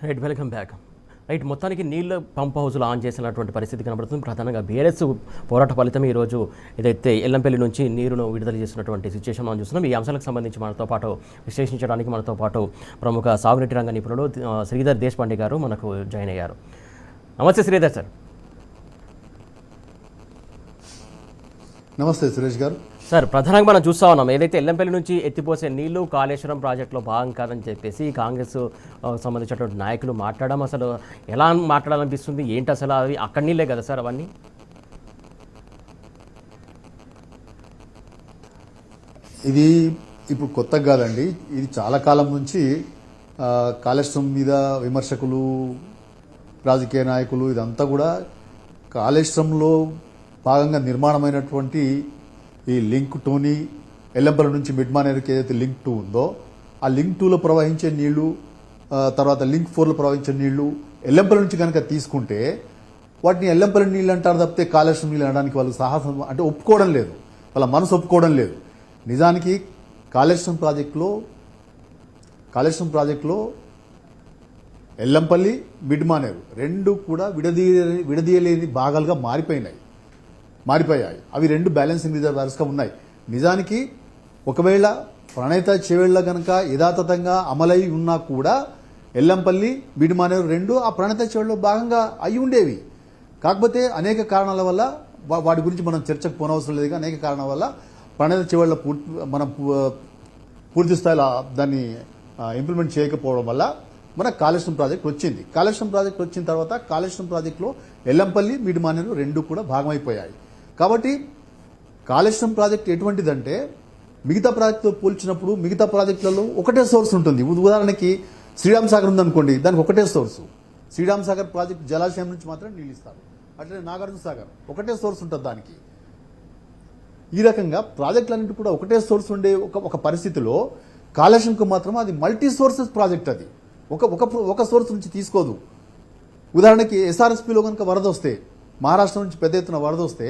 Right, welcome back. Right, మొత్తానికి నీళ్ళ pump హౌస్లు ఆన్ చేసినటువంటి పరిస్థితి కనబడుతుంది. ప్రధానంగా బీఆర్ఎస్ పోరాట ఫలితం ఈరోజు ఏదైతే ఎల్లంపల్లి నుంచి నీరును విడుదల చేసినటువంటి సిచ్యువేషన్ మనం చూస్తున్నాం. ఈ అంశాలకు సంబంధించి మనతో పాటు విశ్లేషించడానికి మనతో పాటు ప్రముఖ సాగునీటి రంగ నిపుణుడు శ్రీధర్ దేశపాండే గారు మనకు జాయిన్ అయ్యారు. నమస్తే శ్రీధర్ సార్. నమస్తే సురేష్ గారు. సార్, ప్రధానంగా మనం చూస్తూ ఉన్నాం ఏదైతే ఎల్లంపల్లి నుంచి ఎత్తిపోసే నీళ్లు కాళేశ్వరం ప్రాజెక్టులో భాగం కాదని చెప్పేసి కాంగ్రెస్ సంబంధించినటువంటి నాయకులు మాట్లాడడం అసలు ఎలా మాట్లాడాలనిపిస్తుంది, ఏంటి అసలు అవి అక్కడి నీళ్ళే కదా సార్ అవన్నీ? ఇది ఇప్పుడు కొత్తగా కాదండి, ఇది చాలా కాలం నుంచి కాళేశ్వరం మీద విమర్శకులు, రాజకీయ నాయకులు ఇదంతా కూడా కాళేశ్వరంలో భాగంగా నిర్మాణమైనటువంటి ఈ లింక్ 2ని ఎల్లంపల్లి నుంచి మిడ్మానేరుకి ఏదైతే లింక్ 2 ఉందో ఆ లింక్ 2లో ప్రవహించే నీళ్లు, తర్వాత లింక్ 4లో ప్రవహించే నీళ్లు ఎల్లంపల్లి నుంచి కనుక తీసుకుంటే వాటిని ఎల్లంపల్లి నీళ్ళు అంటారు తప్పితే కాళేశ్వరం నీళ్ళు అనడానికి వాళ్ళు సాహసం అంటే ఒప్పుకోవడం లేదు, వాళ్ళ మనసు ఒప్పుకోవడం లేదు. నిజానికి కాళేశ్వరం ప్రాజెక్టులో ఎల్లంపల్లి, మిడ్మానేరు రెండు కూడా విడదీయలేని భాగాలుగా మారిపోయాయి. అవి రెండు బ్యాలెన్సింగ్ రిజర్వాయర్స్గా ఉన్నాయి. నిజానికి ఒకవేళ ప్రణయిత చేవేళ్ల కనుక యథాతథంగా అమలై ఉన్నా కూడా ఎల్లంపల్లి, మిడ్మానేరు రెండు ఆ ప్రణయిత చేవేళ్లలో భాగంగా అయి ఉండేవి. కాకపోతే అనేక కారణాల వల్ల వాటి గురించి మనం చర్చకు పోనవసరం లేదు. అనేక కారణాల వల్ల ప్రణయిత చేవేళ్ల మనం పూర్తి స్థాయిలో దాన్ని ఇంప్లిమెంట్ చేయకపోవడం వల్ల మనకు కాళేశ్వరం ప్రాజెక్ట్ వచ్చింది. కాళేశ్వరం ప్రాజెక్ట్ వచ్చిన తర్వాత కాళేశ్వరం ప్రాజెక్టులో ఎల్లంపల్లి, మిడ్మానేరు రెండు కూడా భాగమైపోయాయి. కాబట్టి కాళేశ్వరం ప్రాజెక్ట్ ఎటువంటిదంటే మిగతా ప్రాజెక్టుతో పోల్చినప్పుడు మిగతా ప్రాజెక్టులలో ఒకటే సోర్స్ ఉంటుంది. ఉదాహరణకి శ్రీరామ్ సాగర్ ఉందనుకోండి, దానికి ఒకటే సోర్సు. శ్రీరామ్ సాగర్ ప్రాజెక్ట్ జలాశయం నుంచి మాత్రమే నీళ్ళు ఇస్తారు. అట్లనే నాగార్జున సాగర్ ఒకటే సోర్స్ ఉంటుంది దానికి. ఈ రకంగా ప్రాజెక్టులన్నింటి కూడా ఒకటే సోర్స్ ఉండే ఒక పరిస్థితిలో కాళేశ్వరంకు మాత్రం అది మల్టీ సోర్సెస్ ప్రాజెక్ట్. అది ఒక సోర్స్ నుంచి తీసుకోదు. ఉదాహరణకి ఎస్ఆర్ఎస్పీలో కనుక వరద వస్తే, మహారాష్ట్ర నుంచి పెద్ద ఎత్తున వరద వస్తే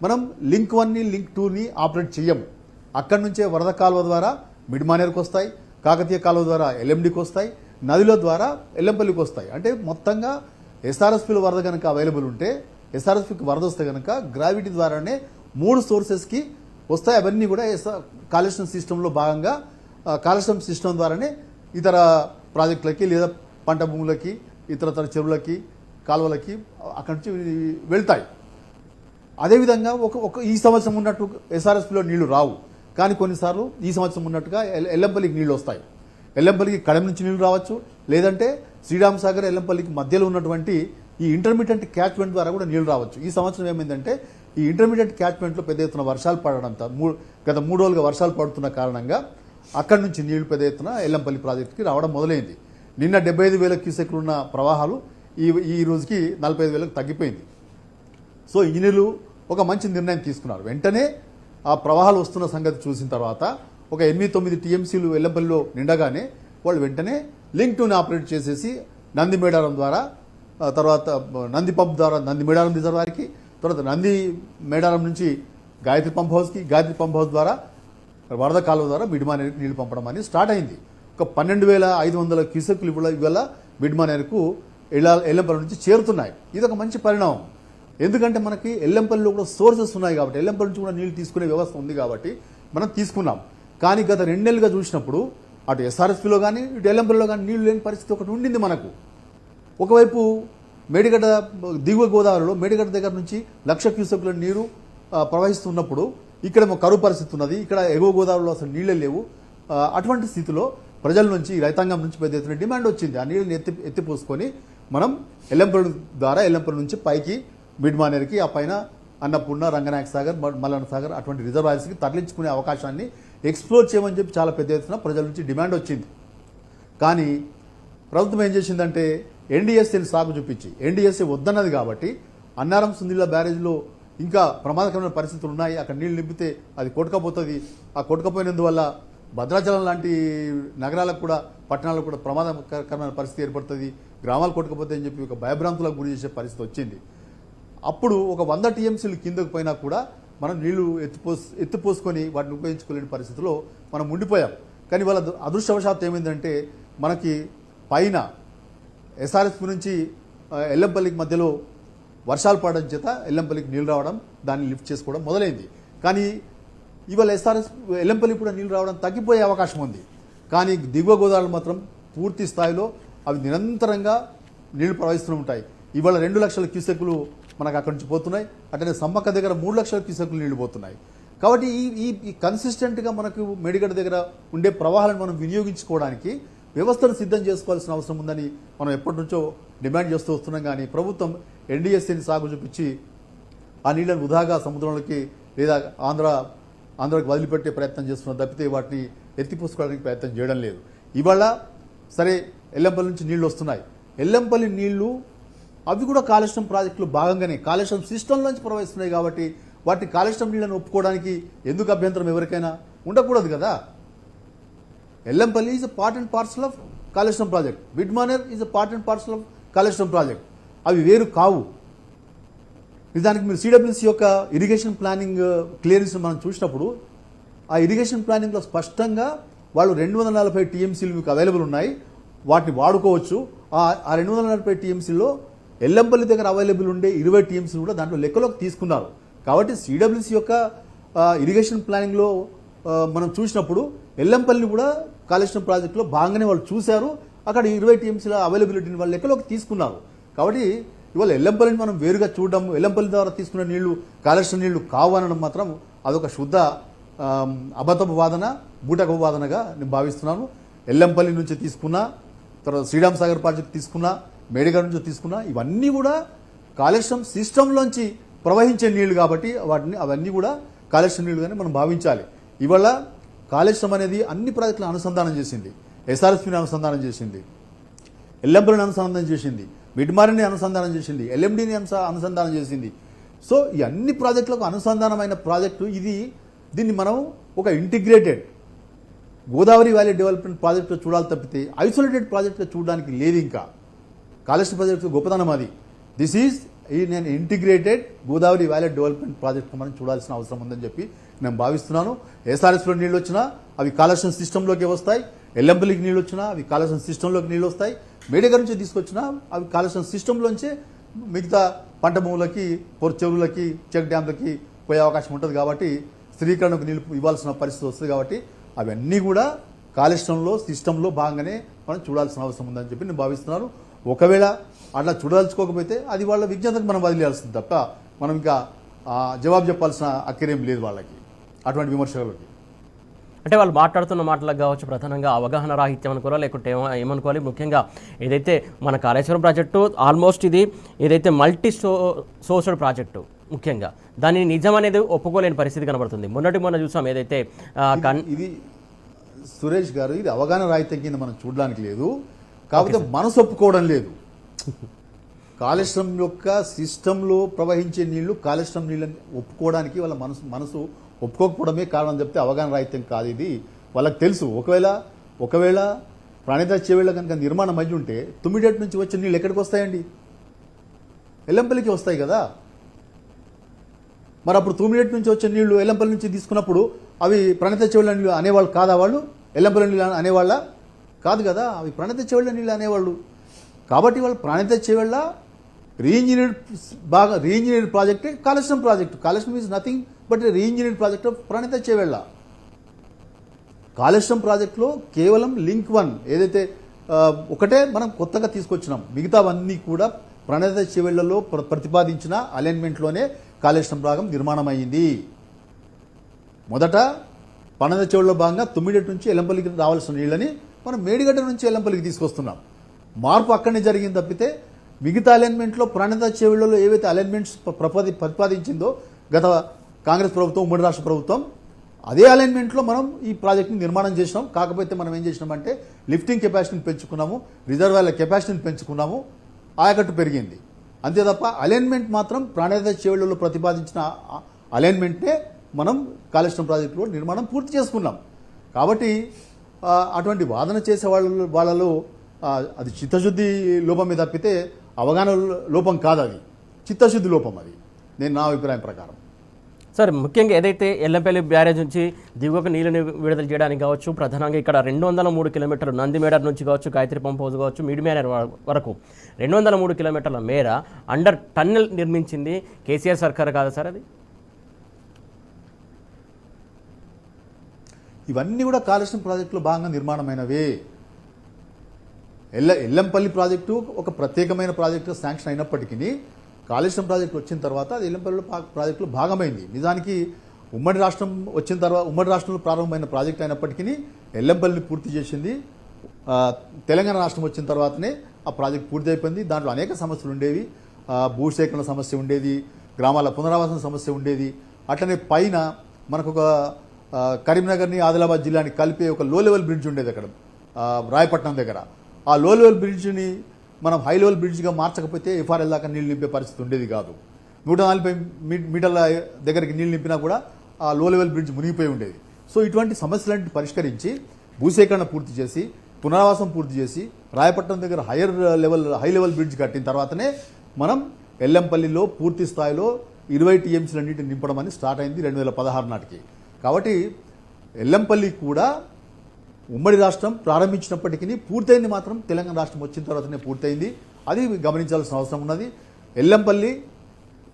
మనం లింక్ 1ని, లింక్ 2ని ఆపరేట్ చేయము. అక్కడి నుంచే వరద కాలువ ద్వారా మిడ్మానేరుకు వస్తాయి, కాకతీయ కాలువ ద్వారా ఎల్ఎండికి వస్తాయి, నదిలో ద్వారా ఎల్లంపల్లికి వస్తాయి. అంటే మొత్తంగా ఎస్ఆర్ఎస్పీలో వరద కనుక అవైలబుల్ ఉంటే, ఎస్ఆర్ఎస్పీకి వరద వస్తే కనుక గ్రావిటీ ద్వారానే 3 సోర్సెస్కి వస్తాయి. అవన్నీ కూడా కాళేశ్వరం సిస్టంలో భాగంగా కాళేశ్వరం సిస్టమ్ ద్వారానే ఇతర ప్రాజెక్టులకి లేదా పంట భూములకి, ఇతరతర చెరువులకి, కాలువలకి అక్కడి నుంచి వెళ్తాయి. అదేవిధంగా ఈ సంవత్సరం ఉన్నట్టు ఎస్ఆర్ఎస్పీలో నీళ్లు రావు, కానీ కొన్నిసార్లు ఈ సంవత్సరం ఉన్నట్టుగా ఎల్లంపల్లికి నీళ్లు వస్తాయి. ఎల్లంపల్లికి కడెం నుంచి నీళ్లు రావచ్చు, లేదంటే శ్రీరామ్ సాగర్, ఎల్లంపల్లికి మధ్యలో ఉన్నటువంటి ఈ ఇంటర్మీడియట్ క్యాచ్మెంట్ ద్వారా కూడా నీళ్లు రావచ్చు. ఈ సంవత్సరం ఏమైందంటే ఈ ఇంటర్మీడియట్ క్యాచ్మెంట్లో పెద్ద ఎత్తున వర్షాలు పడడంతో గత 3 రోజులుగా వర్షాలు పడుతున్న కారణంగా అక్కడి నుంచి నీళ్లు పెద్ద ఎత్తున ఎల్లంపల్లి ప్రాజెక్టుకి రావడం మొదలైంది. నిన్న 75,000 క్యూసెక్లు ఉన్న ప్రవాహాలు ఈ రోజుకి 45,000కు తగ్గిపోయింది. సో ఇంజనీర్లు ఒక మంచి నిర్ణయం తీసుకున్నారు. వెంటనే ఆ ప్రవాహాలు వస్తున్న సంగతి చూసిన తర్వాత ఒక 8-9 టీఎంసీలు ఎల్లంపల్లిలో నిండగానే వాళ్ళు వెంటనే లింక్ 2ని ఆపరేట్ చేసేసి నంది మేడారం ద్వారా, తర్వాత నంది పంప్ ద్వారా నంది మేడారం రిజర్వాయర్కి, తర్వాత నంది మేడారం నుంచి గాయత్రి పంప్ హౌస్కి, గాయత్రి పంప్ హౌస్ ద్వారా వరద కాలువ ద్వారా మిడ్మానేరుకి నీళ్లు పంపడం అనేది స్టార్ట్ అయింది. ఒక 12,500 క్యూసెక్లు ఇవాళ మిడ్మానేరుకు ఎల్లంపల్లి నుంచి చేరుతున్నాయి. ఇది ఒక మంచి పరిణామం. ఎందుకంటే మనకి ఎల్లంపల్లిలో కూడా సోర్సెస్ ఉన్నాయి కాబట్టి, ఎల్లంపల్లి నుంచి కూడా నీళ్లు తీసుకునే వ్యవస్థ ఉంది కాబట్టి మనం తీసుకున్నాం. కానీ గత 2 నెలలుగా చూసినప్పుడు అటు ఎస్ఆర్ఎస్పీలో కానీ ఇటు ఎల్లంపల్లిలో కానీ నీళ్లు లేని పరిస్థితి ఒకటి ఉండింది మనకు. ఒకవైపు మేడిగడ్డ దిగువ గోదావరిలో మేడిగడ్డ దగ్గర నుంచి 1,00,000 క్యూసెక్ల నీరు ప్రవహిస్తున్నప్పుడు ఇక్కడ కరువు పరిస్థితి ఉన్నది. ఇక్కడ ఎగువ గోదావరిలో అసలు నీళ్లే లేవు. అటువంటి స్థితిలో ప్రజల నుంచి, రైతాంగం నుంచి పెద్ద ఎత్తున డిమాండ్ వచ్చింది. ఆ నీళ్ళని ఎత్తిపోసుకొని మనం ఎల్లంపల్లి ద్వారా ఎల్లంపల్లి నుంచి పైకి మిడ్మానేరుకి, ఆ పైన అన్నపూర్ణ, రంగనాయక సాగర్, మల్లన్న సాగర్ అటువంటి రిజర్వాయర్స్కి తరలించుకునే అవకాశాన్ని ఎక్స్ప్లోర్ చేయమని చెప్పి చాలా పెద్ద ఎత్తున ప్రజల నుంచి డిమాండ్ వచ్చింది. కానీ ప్రభుత్వం ఏం చేసిందంటే ఎన్డీఎస్ఏని సాగు చూపించి, ఎన్డీఎస్ఏ వద్దన్నది కాబట్టి అన్నారం సుందిళ్ళ బ్యారేజ్లో ఇంకా ప్రమాదకరమైన పరిస్థితులు ఉన్నాయి. అక్కడ నీళ్లు నింపితే అది కొట్టుకపోతుంది. ఆ కొట్టుకపోయినందువల్ల భద్రాచలం లాంటి నగరాలకు కూడా, పట్టణాలకు కూడా ప్రమాదకరమైన పరిస్థితి ఏర్పడుతుంది. గ్రామాలు కొట్టుకపోతే అని చెప్పి ఒక భయభ్రాంతులకు గురి చేసే పరిస్థితి వచ్చింది. అప్పుడు ఒక 100 టీఎంసీలు కిందకు పోయినా కూడా మనం నీళ్లు ఎత్తిపోసుకొని వాటిని ఉపయోగించుకోలేని పరిస్థితిలో మనం ఉండిపోయాం. కానీ వాళ్ళ అదృష్టవశాత్తు ఏమైందంటే మనకి పైన ఎస్ఆర్ఎస్పి నుంచి ఎల్లంపల్లికి మధ్యలో వర్షాలు పడడం చేత ఎల్లంపల్లికి నీళ్లు రావడం, దాన్ని లిఫ్ట్ చేసుకోవడం మొదలైంది. కానీ ఇవాళ ఎల్లంపల్లి కూడా నీళ్లు రావడం తగ్గిపోయే అవకాశం ఉంది. కానీ దిగువ గోదావరి మాత్రం పూర్తి స్థాయిలో అవి నిరంతరంగా నీళ్లు ప్రవహిస్తూ ఉంటాయి. ఇవాళ 2 లక్షల క్యూసెక్కులు మనకు అక్కడి నుంచి పోతున్నాయి. అట్లనే సమ్మక్క దగ్గర 3 లక్షల క్యూసెక్కులు నీళ్లు పోతున్నాయి. కాబట్టి ఈ కన్సిస్టెంట్గా మనకు మేడిగడ్డ దగ్గర ఉండే ప్రవాహాలను మనం వినియోగించుకోవడానికి వ్యవస్థను సిద్ధం చేసుకోవాల్సిన అవసరం ఉందని మనం ఎప్పటి నుంచో డిమాండ్ చేస్తూ వస్తున్నాం. కానీ ప్రభుత్వం ఎన్డీఎస్సీని సాగు చూపించి ఆ నీళ్లను వృధాగా సముద్రంలోకి లేదా ఆంధ్రాకి వదిలిపెట్టే ప్రయత్నం చేస్తున్న తప్పితే వాటిని ఎత్తిపూసుకోవడానికి ప్రయత్నం చేయడం లేదు. ఇవాళ సరే ఎల్లంపల్లి నుంచి నీళ్లు వస్తున్నాయి. ఎల్లంపల్లి నీళ్లు అవి కూడా కాళేశ్వరం ప్రాజెక్టులో భాగంగానే కాళేశ్వరం సిస్టంలోంచి ప్రవహిస్తున్నాయి. కాబట్టి వాటిని కాళేశ్వరం నీళ్లను ఒప్పుకోవడానికి ఎందుకు అభ్యంతరం ఎవరికైనా ఉండకూడదు కదా. Yellampalli is a part and parcel of Kaleshwaram project. Midmanair is a part and parcel of Kaleshwaram project. అవి వేరు కావు. నిజానికి మీరు సిడబ్ల్యూసీ యొక్క ఇరిగేషన్ ప్లానింగ్ క్లియరెన్స్ మనం చూసినప్పుడు ఆ ఇరిగేషన్ ప్లానింగ్లో స్పష్టంగా వాళ్ళు 240 టీఎంసీలు మీకు అవైలబుల్ ఉన్నాయి, వాటిని వాడుకోవచ్చు. ఆ 240 టీఎంసీలో ఎల్లంపల్లి దగ్గర అవైలబుల్ ఉండే 20 టీఎంసీలు కూడా దాంట్లో లెక్కలోకి తీసుకున్నారు. కాబట్టి సిడబ్ల్యూసీ యొక్క ఇరిగేషన్ ప్లానింగ్లో మనం చూసినప్పుడు ఎల్లంపల్లి కూడా కాళేశ్వరం ప్రాజెక్టులో భాగంగానే వాళ్ళు చూశారు. అక్కడ 20 టీఎంసీల అవైలబిలిటీని వాళ్ళు లెక్కలోకి తీసుకున్నారు. కాబట్టి ఇవాళ ఎల్లంపల్లిని మనం వేరుగా చూడడం, ఎల్లంపల్లి ద్వారా తీసుకున్న నీళ్లు కాళేశ్వరం నీళ్లు కావు అనడం మాత్రం అదొక శుద్ధ అబద్ధపు వాదన, బూటకపు వాదనగా నేను భావిస్తున్నాను. ఎల్లంపల్లి నుంచి తీసుకున్నా, తర్వాత శ్రీరామ్ సాగర్ ప్రాజెక్ట్ తీసుకున్నా, మేడిగడ్డ నుంచి తీసుకున్నా, ఇవన్నీ కూడా కాళేశ్వరం సిస్టంలోంచి ప్రవహించే నీళ్లు కాబట్టి అవన్నీ కూడా కాళేశ్వరం నీళ్లుగానే మనం భావించాలి. ఇవాళ కాళేశ్వరం అనేది అన్ని ప్రాజెక్టులను అనుసంధానం చేసింది. ఎస్ఆర్ఎస్పీని అనుసంధానం చేసింది, ఎల్లంపల్లిని అనుసంధానం చేసింది, మిడ్మారిని అనుసంధానం చేసింది, ఎల్ఎండిని అనుసంధానం చేసింది. సో ఈ అన్ని ప్రాజెక్టులకు అనుసంధానమైన ప్రాజెక్టు ఇది. దీన్ని మనం ఒక ఇంటిగ్రేటెడ్ గోదావరి వ్యాలీ డెవలప్మెంట్ ప్రాజెక్టులో చూడాలి తప్పితే ఐసోలేటెడ్ ప్రాజెక్టుగా చూడడానికి లేదు. ఇంకా కాళేశ్వరం ప్రాజెక్టు గొప్పతనం అది. దిస్ ఈజ్ నేను integrated Godavari valley development project మనం చూడాల్సిన అవసరం ఉందని చెప్పి నేను భావిస్తున్నాను. ఎస్ఆర్ఎస్లో నీళ్ళు వచ్చినా అవి కాళేశ్వరం సిస్టంలోకి వస్తాయి, ఎల్లంపల్లికి నీళ్ళు వచ్చినా అవి కాళేశ్వరం సిస్టంలోకి నీళ్ళు వస్తాయి, మేడిగడ్డ నుంచి తీసుకొచ్చినా అవి కాళేశ్వరం సిస్టంలోంచే మిగతా పంట భూములకి, పొర చెరువులకి, చెక్ డ్యాంలకి పోయే అవకాశం ఉంటుంది. కాబట్టి స్థిరీకరణకు నీళ్ళు ఇవ్వాల్సిన పరిస్థితి వస్తుంది. కాబట్టి అవన్నీ కూడా కాళేశ్వరంలో సిస్టంలో భాగంగానే మనం చూడాల్సిన అవసరం ఉందని చెప్పి నేను భావిస్తున్నాను. ఒకవేళ అట్లా చూడాల్చుకోకపోతే అది వాళ్ళ విజ్ఞతకు మనం వదిలేయాల్సింది తప్ప మనం ఇంకా జవాబు చెప్పాల్సిన అక్కరేం లేదు వాళ్ళకి అటువంటి విమర్శలకి. అంటే వాళ్ళు మాట్లాడుతున్న మాటలకు కావచ్చు, ప్రధానంగా అవగాహన రాహిత్యం అనుకోవాలి, లేకుంటే ఏమనుకోవాలి. ముఖ్యంగా ఏదైతే మన కాళేశ్వరం ప్రాజెక్టు ఆల్మోస్ట్ ఇది ఏదైతే మల్టీ సోర్స్డ్ ప్రాజెక్టు, ముఖ్యంగా దాన్ని నిజం అనేది ఒప్పుకోలేని పరిస్థితి కనబడుతుంది. మొన్న చూసాం ఏదైతే ఇది సురేష్ గారు, ఇది అవగాహన రాహిత్యం కింద మనం చూడడానికి లేదు, కాకపోతే మనసు ఒప్పుకోవడం లేదు. కాళేశ్వరం యొక్క సిస్టంలో ప్రవహించే నీళ్లు కాళేశ్వరం నీళ్ళని ఒప్పుకోవడానికి వాళ్ళ మనసు ఒప్పుకోకపోవడమే కారణం చెప్తే అవగాహన రాహిత్యం కాదు ఇది. వాళ్ళకి తెలుసు. ఒకవేళ ప్రాణిత చెవేళ్ళ కనుక నిర్మాణం అయ్యి ఉంటే తుమ్మిడేటి నుంచి వచ్చే నీళ్ళు ఎక్కడికి వస్తాయండి? ఎల్లంపల్లికి వస్తాయి కదా. మరి అప్పుడు తుమ్మిడేటి నుంచి వచ్చే నీళ్లు ఎల్లంపల్లి నుంచి తీసుకున్నప్పుడు అవి ప్రణిత చెవేళ్ళ నీళ్ళు అనేవాళ్ళు కాదా? వాళ్ళు ఎల్లంపల్లి నీళ్ళు అనేవాళ్ళ కాదు కదా, అవి ప్రణిత చెవేళ్ళ నీళ్ళు అనేవాళ్ళు. కాబట్టి వాళ్ళు ప్రణిత చెవేళ్ళ రీఇంజనీర్డ్ ప్రాజెక్టే Kaleshwaram project. Kaleshwaram is nothing but reengineered project of Pranahita Chevella. Kaleshwaram ప్రాజెక్టులో కేవలం లింక్ 1 ఏదైతే ఒకటే మనం కొత్తగా తీసుకొచ్చినాం, మిగతావన్నీ కూడా ప్రణిత చెవేళ్లలో ప్రతిపాదించిన అలైన్మెంట్లోనే కాళేశ్వరం భాగం నిర్మాణం అయ్యింది. మొదట ప్రణిత చెవేళ్ళలో భాగంగా తుమ్మిడేటి నుంచి ఎల్లంపల్లికి రావాల్సిన నీళ్ళని మనం మేడిగడ్డ నుంచి ఎల్లంపల్లికి తీసుకొస్తున్నాం. మార్పు అక్కడనే జరిగింది తప్పితే మిగతా అలైన్మెంట్లో ప్రణిత చెవేళ్లలో ఏవైతే అలైన్మెంట్స్ ప్రతిపాదించిందో గత కాంగ్రెస్ ప్రభుత్వం, ఉమ్మడి రాష్ట్ర ప్రభుత్వం, అదే అలైన్మెంట్లో మనం ఈ ప్రాజెక్టుని నిర్మాణం చేసినాం. కాకపోతే మనం ఏం చేసినామంటే లిఫ్టింగ్ కెపాసిటీని పెంచుకున్నాము, రిజర్వాయర్ల కెపాసిటీని పెంచుకున్నాము, ఆయకట్టు పెరిగింది. అంతే తప్ప అలైన్మెంట్ మాత్రం ప్రాణిత చెవేళ్లలో ప్రతిపాదించిన అలైన్మెంట్నే మనం కాళేశ్వరం ప్రాజెక్టులో నిర్మాణం పూర్తి చేసుకున్నాం. కాబట్టి అటువంటి వాదన చేసే వాళ్ళలో అది చిత్తశుద్ధి లోపమే తప్పితే అవగాహన లోపం కాదు, అది చిత్తశుద్ధి లోపం. అది నా అభిప్రాయం ప్రకారం. సార్ ముఖ్యంగా ఏదైతే ఎల్లంపల్లి బ్యారేజ్ నుంచి దిగువకు నీళ్ళని విడుదల చేయడానికి కావచ్చు, ప్రధానంగా ఇక్కడ 203 కిలోమీటర్లు నందిమేడర్ నుంచి కావచ్చు, గాయత్రి పంప్ హౌస్ కావచ్చు, మిడ్మేనర్ వరకు 203 కిలోమీటర్ల మేర అండర్ టన్నెల్ నిర్మించింది కేసీఆర్ సర్కార్ కాదా సార్? అది ఇవన్నీ కూడా కాళేశ్వరం ప్రాజెక్టులో భాగంగా నిర్మాణమైనవే. ఎల్లంపల్లి ప్రాజెక్టు ఒక ప్రత్యేకమైన ప్రాజెక్టు శాంక్షన్ అయినప్పటికీ కాళేశ్వరం ప్రాజెక్టు వచ్చిన తర్వాత అది ఎల్లంపల్లి ప్రాజెక్టులో భాగమైంది. నిజానికి ఉమ్మడి రాష్ట్రంలో ప్రారంభమైన ప్రాజెక్టు అయినప్పటికీ ఎల్లంపల్లిని పూర్తి చేసింది తెలంగాణ రాష్ట్రం వచ్చిన తర్వాతనే ఆ ప్రాజెక్టు పూర్తి అయిపోయింది. దాంట్లో అనేక సమస్యలు ఉండేవి. భూసేకరణ సమస్య ఉండేది, గ్రామాల పునరావాసన సమస్య ఉండేది. అట్లనే పైన మనకు ఒక కరీంనగర్ని ఆదిలాబాద్ జిల్లాని కలిపే ఒక లో లెవెల్ బ్రిడ్జ్ ఉండేది అక్కడ రాయపట్నం దగ్గర. ఆ లో లెవెల్ బ్రిడ్జ్ని మనం హై లెవెల్ బ్రిడ్జ్గా మార్చకపోతే ఎఫ్ఆర్ఎల్ దాకా నీళ్ళు నింపే పరిస్థితి ఉండేది కాదు. 140 మీటర్ల దగ్గరికి నీళ్ళు నింపినా కూడా ఆ లో లెవెల్ బ్రిడ్జ్ మునిగిపోయి ఉండేది. సో ఇటువంటి సమస్యలన్నింటి పరిష్కరించి భూసేకరణ పూర్తి చేసి పునరావాసం పూర్తి చేసి రాయపట్నం దగ్గర హై లెవెల్ బ్రిడ్జ్ కట్టిన తర్వాతనే మనం ఎల్లంపల్లిలో పూర్తి స్థాయిలో 20 టీఎంసీలన్నింటిని నింపడం అని స్టార్ట్ అయింది 2016 నాటికి. కాబట్టి ఎల్లంపల్లి కూడా ఉమ్మడి రాష్ట్రం ప్రారంభించినప్పటికీ పూర్తయింది మాత్రం తెలంగాణ రాష్ట్రం వచ్చిన తర్వాతనే పూర్తయింది. అది గమనించాల్సిన అవసరం ఉన్నది. ఎల్లంపల్లి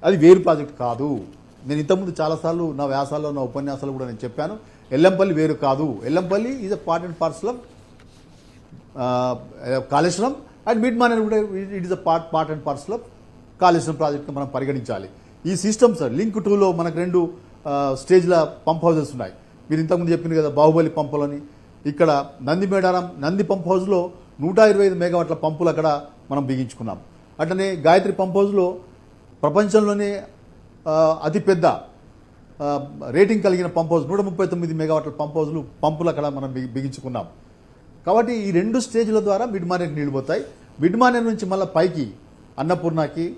అది వేరు ప్రాజెక్ట్ కాదు. నేను ఇంతకుముందు చాలాసార్లు నా వ్యాసాల్లో నా ఉపన్యాసాలు కూడా నేను చెప్పాను, ఎల్లంపల్లి వేరు కాదు. Yellampalli is a part and parcel of Kaleshwaram and Midmanair కూడా it is a part and parcel of Kaleshwaram ప్రాజెక్ట్ని మనం పరిగణించాలి. ఈ సిస్టమ్స్ లింక్ 2లో మనకు 2 స్టేజ్ల పంప్ హౌజెస్ ఉన్నాయి. మీరు ఇంతకుముందు చెప్పింది కదా బాహుబలి పంపులని. ఇక్కడ నంది పంప్ హౌస్లో 125 మెగావాట్ల పంపులు అక్కడ మనం బిగించుకున్నాం. అట్లనే గాయత్రి పంప్ హౌస్లో ప్రపంచంలోనే అతిపెద్ద రేటింగ్ కలిగిన పంప్ హౌస్ 139 మెగావాట్ల పంపులు అక్కడ మనం బిగించుకున్నాం. కాబట్టి ఈ 2 స్టేజ్ల ద్వారా మిడ్మానేర్కి నీళ్ళు పోతాయి. మిడ్మానేర్ నుంచి మళ్ళీ పైకి అన్నపూర్ణకి,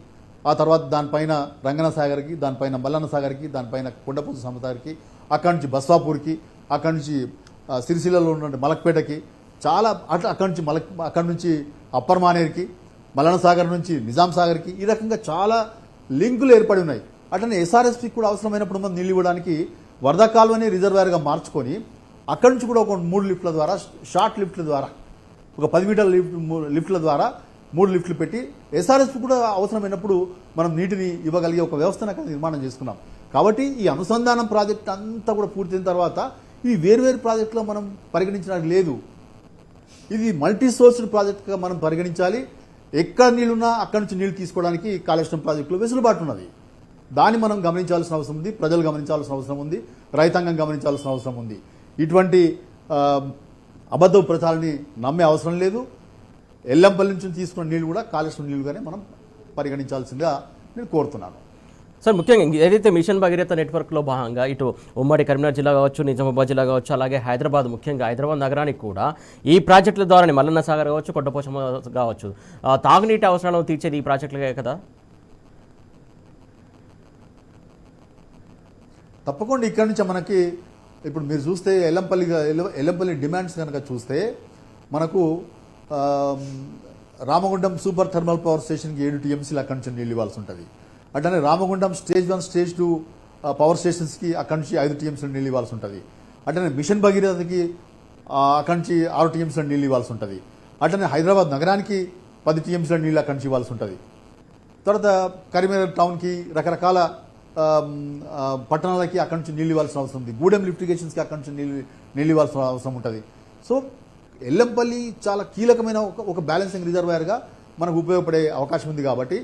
ఆ తర్వాత దానిపైన రంగనాసాగర్కి, దానిపైన మల్లన్న సాగర్కి, దానిపైన కొండపూసి సమతారికి, అక్కడి నుంచి బస్వాపూర్కి, అక్కడి నుంచి సిరిసిల్లలో ఉన్న మలక్పేటకి, చాలా అక్కడి నుంచి అప్పర్ మానేర్కి, మల్లన్న సాగర్ నుంచి నిజాం సాగర్కి, ఈ రకంగా చాలా లింకులు ఏర్పడి ఉన్నాయి. అట్లనే ఎస్ఆర్ఎస్పీకి కూడా అవసరమైనప్పుడు మనం నీళ్ళు ఇవ్వడానికి వరద కాలువని రిజర్వాయర్గా మార్చుకొని అక్కడి నుంచి కూడా ఒక 3 లిఫ్ట్ల ద్వారా, షార్ట్ లిఫ్ట్ల ద్వారా, ఒక 10 మీటర్ల లిఫ్ట్ల ద్వారా 3 లిఫ్ట్లు పెట్టి ఎస్ఆర్ఎస్పీ కూడా అవసరమైనప్పుడు మనం నీటిని ఇవ్వగలిగే ఒక వ్యవస్థను అక్కడ నిర్మాణం చేసుకున్నాం. కాబట్టి ఈ అనుసంధానం ప్రాజెక్ట్ అంతా కూడా పూర్తయిన తర్వాత ఈ వేర్వేరు ప్రాజెక్టులో మనం పరిగణించడానికి లేదు. ఇది మల్టీ సోర్స్డ్ ప్రాజెక్టుగా మనం పరిగణించాలి. ఎక్కడ నీళ్లున్నా అక్కడి నుంచి నీళ్లు తీసుకోవడానికి కాళేశ్వరం ప్రాజెక్టులో వెసులుబాటు ఉన్నది. దాన్ని మనం గమనించాల్సిన అవసరం ఉంది, ప్రజలు గమనించాల్సిన అవసరం ఉంది, రైతాంగం గమనించాల్సిన అవసరం ఉంది. ఇటువంటి అబద్ధ ప్రచారాన్ని నమ్మే అవసరం లేదు. ఎల్లంపల్లి నుంచి తీసుకున్న నీళ్లు కూడా కాళేశ్వరం నీళ్లుగానే మనం పరిగణించాల్సిందిగా నేను కోరుతున్నాను. సార్ ముఖ్యంగా ఏదైతే మిషన్ భగీరథ నెట్వర్క్లో భాగంగా ఇటు ఉమ్మడి కరీంనగర్ జిల్లా కావచ్చు, నిజామాబాద్ జిల్లా కావచ్చు, అలాగే హైదరాబాద్, ముఖ్యంగా హైదరాబాద్ నగరానికి కూడా ఈ ప్రాజెక్టుల ద్వారానే మల్లన్న సాగర్ కావచ్చు, కొండపోచమ్మ కావచ్చు, తాగునీటి అవసరాలను తీర్చేది ఈ ప్రాజెక్టులే కదా? తప్పకుండా ఇక్కడ నుంచి మనకి ఇప్పుడు మీరు చూస్తే ఎల్లంపల్లి డిమాండ్స్ కనుక చూస్తే మనకు రామగుండం సూపర్ థర్మల్ పవర్ స్టేషన్కి 7 టీఎంసీలు అక్కడి నుంచి నీళ్ళు ఇవ్వాల్సి ఉంటుంది. అట్లనే రామగుండం స్టేజ్ 1, స్టేజ్ 2 పవర్ స్టేషన్స్కి అక్కడి నుంచి 5 టీఎంసీలు నీళ్ళు ఇవ్వాల్సి ఉంటుంది. అట్లనే మిషన్ భగీరథకి అక్కడి నుంచి 6 టీఎంసీల నీళ్ళు ఇవ్వాల్సి ఉంటుంది. అట్లనే హైదరాబాద్ నగరానికి 10 టీఎంసీల నీళ్ళు అక్కడి నుంచి ఇవ్వాల్సి ఉంటుంది. తర్వాత కరీంనగర్ టౌన్కి రకరకాల పట్టణాలకి అక్కడి నుంచి నీళ్ళు ఇవ్వాల్సిన అవసరం ఉంది. గూడెం లిఫ్టిగేషన్స్కి అక్కడి నుంచి నీళ్ళు ఇవ్వాల్సిన అవసరం ఉంటుంది. సో ఎల్లంపల్లి చాలా కీలకమైన ఒక బ్యాలెన్సింగ్ రిజర్వాయర్గా మనకు ఉపయోగపడే అవకాశం ఉంది. కాబట్టి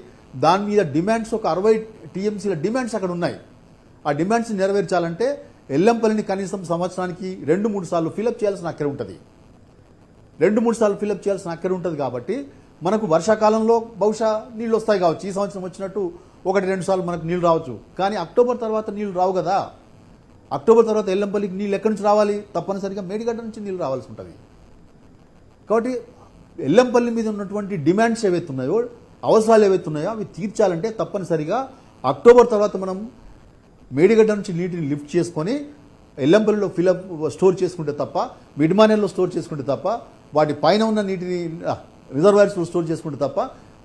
దాని మీద డిమాండ్స్ ఒక 60 టీఎంసీల డిమాండ్స్ అక్కడ ఉన్నాయి. ఆ డిమాండ్స్ నెరవేర్చాలంటే ఎల్లంపల్లిని కనీసం సంవత్సరానికి 2-3 సార్లు ఫిలప్ చేయాల్సిన అక్కర ఉంటుంది. 2-3 సార్లు ఫిలప్ చేయాల్సిన అక్కర ఉంటుంది. కాబట్టి మనకు వర్షాకాలంలో బహుశా నీళ్ళు వస్తాయి కావచ్చు, ఈ సంవత్సరం వచ్చినట్టు 1-2 సార్లు మనకు నీళ్ళు రావచ్చు. కానీ అక్టోబర్ తర్వాత నీళ్ళు రావు కదా. అక్టోబర్ తర్వాత ఎల్లంపల్లికి నీళ్ళు ఎక్కడి నుంచి రావాలి? తప్పనిసరిగా మేడిగడ్డ నుంచి నీళ్ళు రావాల్సి ఉంటుంది. కాబట్టి ఎల్లంపల్లి మీద ఉన్నటువంటి డిమాండ్స్ ఏవైతే ఉన్నాయో, అవసరాలు ఏవైతే ఉన్నాయో అవి తీర్చాలంటే తప్పనిసరిగా అక్టోబర్ తర్వాత మనం మేడిగడ్డ నుంచి నీటిని లిఫ్ట్ చేసుకొని ఎల్లంపల్లిలో స్టోర్ చేసుకుంటే తప్ప, మిడ్మానేర్లో స్టోర్ చేసుకుంటే తప్ప, వాటి పైన ఉన్న నీటిని రిజర్వాయర్స్లో స్టోర్ చేసుకుంటే తప్ప